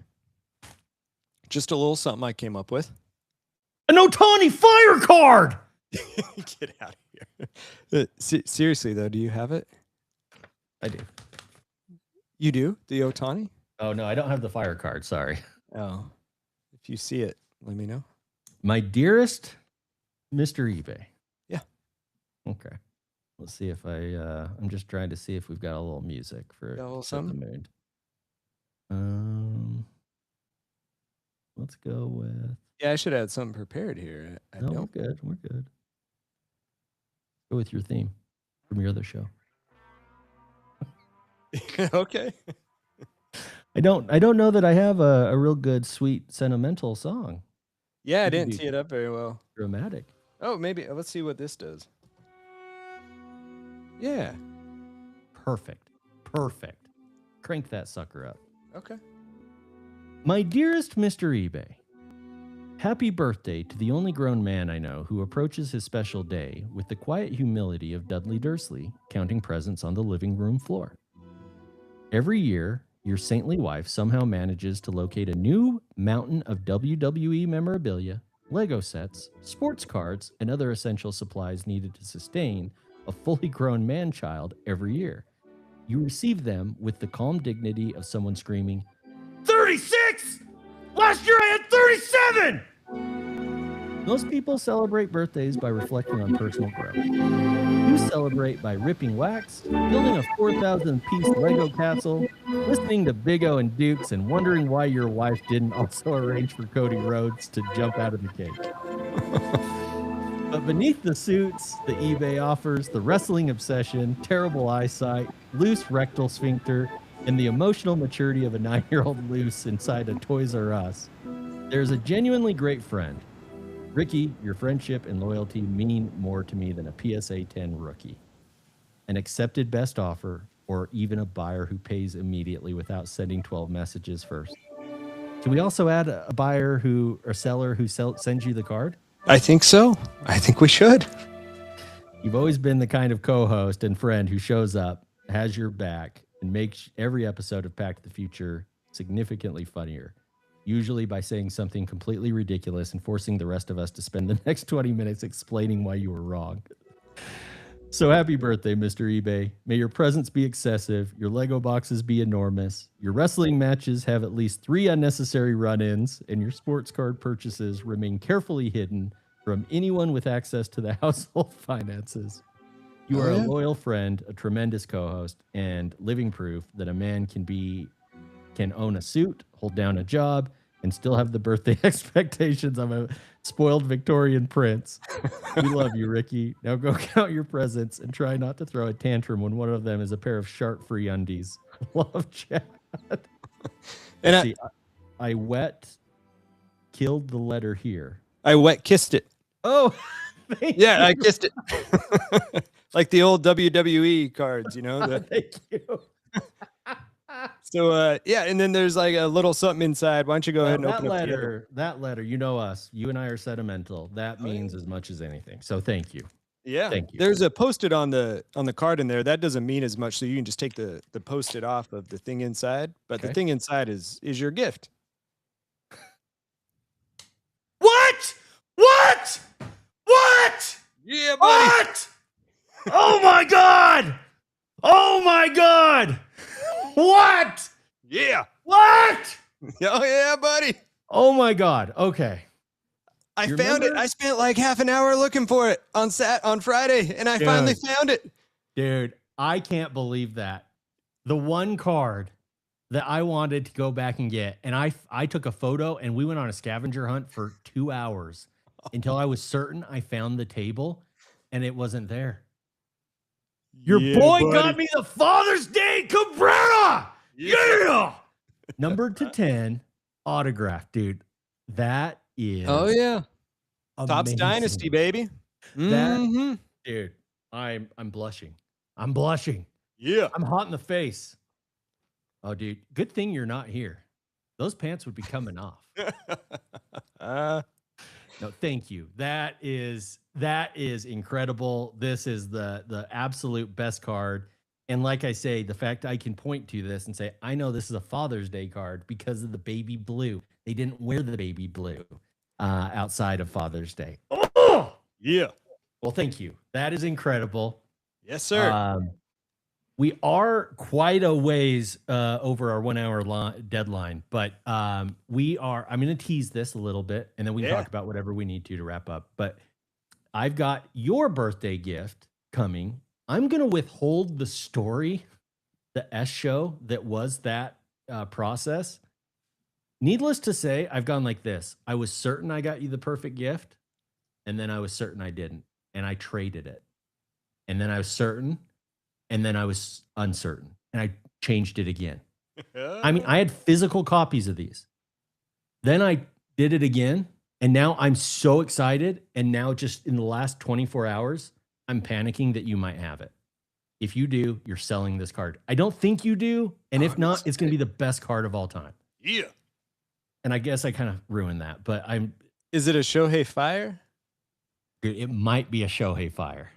Just a little something I came up with.
An Otani fire card.
Get out of here. Seriously though, do you have it?
I do.
You do? The Otani?
Oh no, I don't have the fire card. Sorry.
Oh. If you see it, let me know.
My dearest Mr. eBay.
Yeah.
Okay. Let's see if I'm just trying to see if we've got a little music for
Got a little
Set the
something?
Mood. Let's go with.
Yeah, I should have had something prepared here. I
No,
don't.
we're good. Go with your theme from your other show.
Okay.
I don't know that I have a real good, sweet, sentimental song.
Yeah, I
You could
didn't
be
tee it up very well.
dramatic.
Oh, maybe. Let's see what this does. Yeah.
Perfect. Crank that sucker up.
Okay.
My dearest Mr. eBay, happy birthday to the only grown man I know who approaches his special day with the quiet humility of Dudley Dursley, counting presents on the living room floor. Every year, your saintly wife somehow manages to locate a new mountain of WWE memorabilia, Lego sets, sports cards, and other essential supplies needed to sustain a fully grown man-child every year. You receive them with the calm dignity of someone screaming, 36! Last year I had 37! Most people celebrate birthdays by reflecting on personal growth. You celebrate by ripping wax, building a 4,000-piece Lego castle, listening to Big O and Dukes, and wondering why your wife didn't also arrange for Cody Rhodes to jump out of the cake. But beneath the suits, the eBay offers the wrestling obsession, terrible eyesight, loose rectal sphincter, and the emotional maturity of a 9-year-old loose inside a Toys R Us. There's a genuinely great friend. Ricky, your friendship and loyalty mean more to me than a PSA 10 rookie, an accepted best offer, or even a buyer who pays immediately without sending 12 messages first. Can we also add a buyer or seller who sends you the card?
I think so. I think we should.
You've always been the kind of co-host and friend who shows up, has your back, and makes every episode of Pack to the Future significantly funnier, usually by saying something completely ridiculous and forcing the rest of us to spend the next 20 minutes explaining why you were wrong. So happy birthday, Mr. eBay. May your presents be excessive, your Lego boxes be enormous, your wrestling matches have at least 3 unnecessary run-ins, and your sports card purchases remain carefully hidden from anyone with access to the household finances. You are a loyal friend, a tremendous co-host, and living proof that a man can own a suit, hold down a job, and still have the birthday expectations of a spoiled Victorian prince. We love you, Ricky. Now go count your presents and try not to throw a tantrum when one of them is a pair of shark-free undies. Love, Chad.
And
I killed the letter here.
I wet kissed it.
Oh, thank
Yeah,
you.
I kissed it. Like the old WWE cards, you know.
Thank you.
So yeah, and then there's like a little something inside. Why don't you go ahead and
that
open up the other?
letter, you know us. You and I are sentimental. That
Oh, yeah.
means as much as anything. So thank you.
Yeah,
Thank you.
there's a post-it on the card in there. That doesn't mean as much, so you can just take the post-it off of the thing inside. But the
Okay.
thing inside is your gift.
What? What? What?
Yeah,
What? Oh my god! Oh my god! What?
Yeah.
What?
Oh yeah, buddy.
Oh my god. Okay.
I
You
found it.
remember?
I spent like half an hour looking for it on Friday, and I finally
Dude.
found it.
Dude, I can't believe that. The one card that I wanted to go back and get, and I took a photo and we went on a scavenger hunt for 2 hours until I was certain I found the table and it wasn't there. Your
Yeah,
boy
buddy.
got me the Father's Day Cabrera. Yeah. Number to 10 autograph, dude. That is
Oh yeah, Topps
amazing.
Dynasty, baby.
That-
Mhm.
Dude, I'm blushing. I'm blushing.
Yeah.
I'm hot in the face. Oh, dude, good thing you're not here. Those pants would be coming off. No, thank you. That is incredible. This is the absolute best card. And like I say, the fact I can point to this and say, I know this is a Father's Day card because of the baby blue. They didn't wear the baby blue outside of Father's Day. Oh,
Yeah.
well, thank you. That is incredible.
Yes, sir.
We are quite a ways over our 1 hour deadline, but I'm going to tease this a little bit and then we can
Yeah.
talk about whatever we need to wrap up. But I've got your birthday gift coming. I'm going to withhold the story, the S show that was that process. Needless to say, I've gone like this. I was certain I got you the perfect gift, and then I was certain I didn't, and I traded it. And then I was certain, and then I was uncertain, and I changed it again. I mean, I had physical copies of these. Then I did it again, and now I'm so excited. And now, just in the last 24 hours, I'm panicking that you might have it. If you do, you're selling this card. I don't think you do. And if not, it's going to be the best card of all time.
Yeah.
And I guess I kind of ruined that, but
Is it a Shohei Fire?
it might be a Shohei Fire.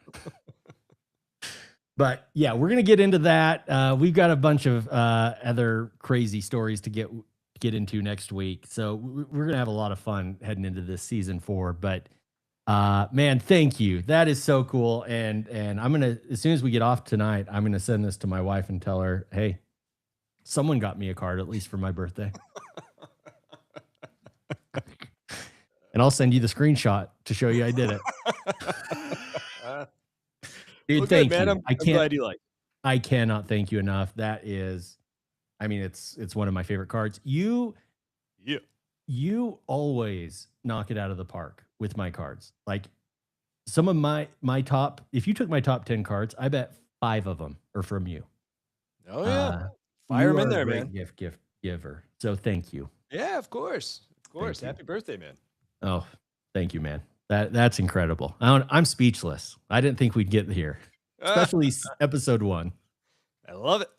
But yeah, we're going to get into that. We've got a bunch of other crazy stories to get into next week. So we're going to have a lot of fun heading into this season 4. But man, thank you. That is so cool. And I'm going to, as soon as we get off tonight, I'm going to send this to my wife and tell her, hey, someone got me a card, at least for my birthday. And I'll send you the screenshot to show you I did it. Dude,
Well,
thank
good, man.
you.
I'm glad you like it.
I cannot thank you enough. That is, I mean, it's one of my favorite cards. You always knock it out of the park with my cards. Like some of my top, if you took my top 10 cards, I bet 5 of them are from you.
Oh yeah. Fire
You
them in
are a
there,
great
man.
gift giver. So thank you.
Yeah, of course. Of course.
you.
Happy birthday, man.
Oh, thank you, man. That's incredible. I'm speechless. I didn't think we'd get here, especially episode 1.
I love it.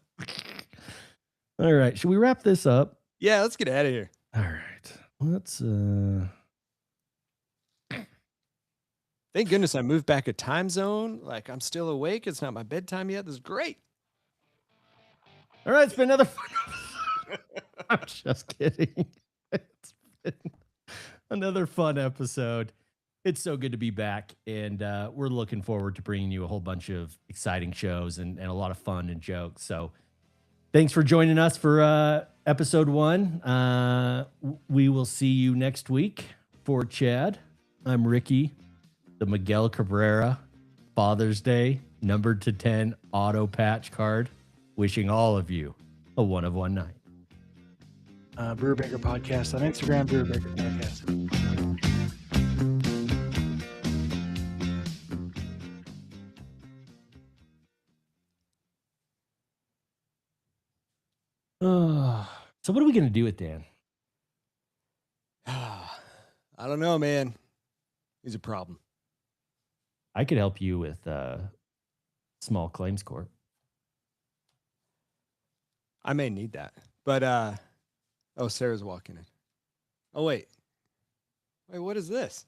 All right. Should we wrap this up?
Yeah, let's get out of here.
All right. Let's
Thank goodness I moved back a time zone. Like I'm still awake. It's not my bedtime yet. This is great.
all right, it's been another fun episode. I'm just kidding. It's been another fun episode. It's so good to be back, and we're looking forward to bringing you a whole bunch of exciting shows and a lot of fun and jokes. So thanks for joining us for episode 1. We will see you next week. For Chad, I'm Ricky, the Miguel Cabrera Father's Day numbered to 10 auto patch card. Wishing all of you a one of one night.
Brewer Baker Podcast on Instagram, Brewer Baker Podcast.
So what are we going to do with Dan?
I don't know, man. He's a problem.
I could help you with small claims court.
I may need that. But oh, Sarah's walking in. Oh wait. Wait, what is this?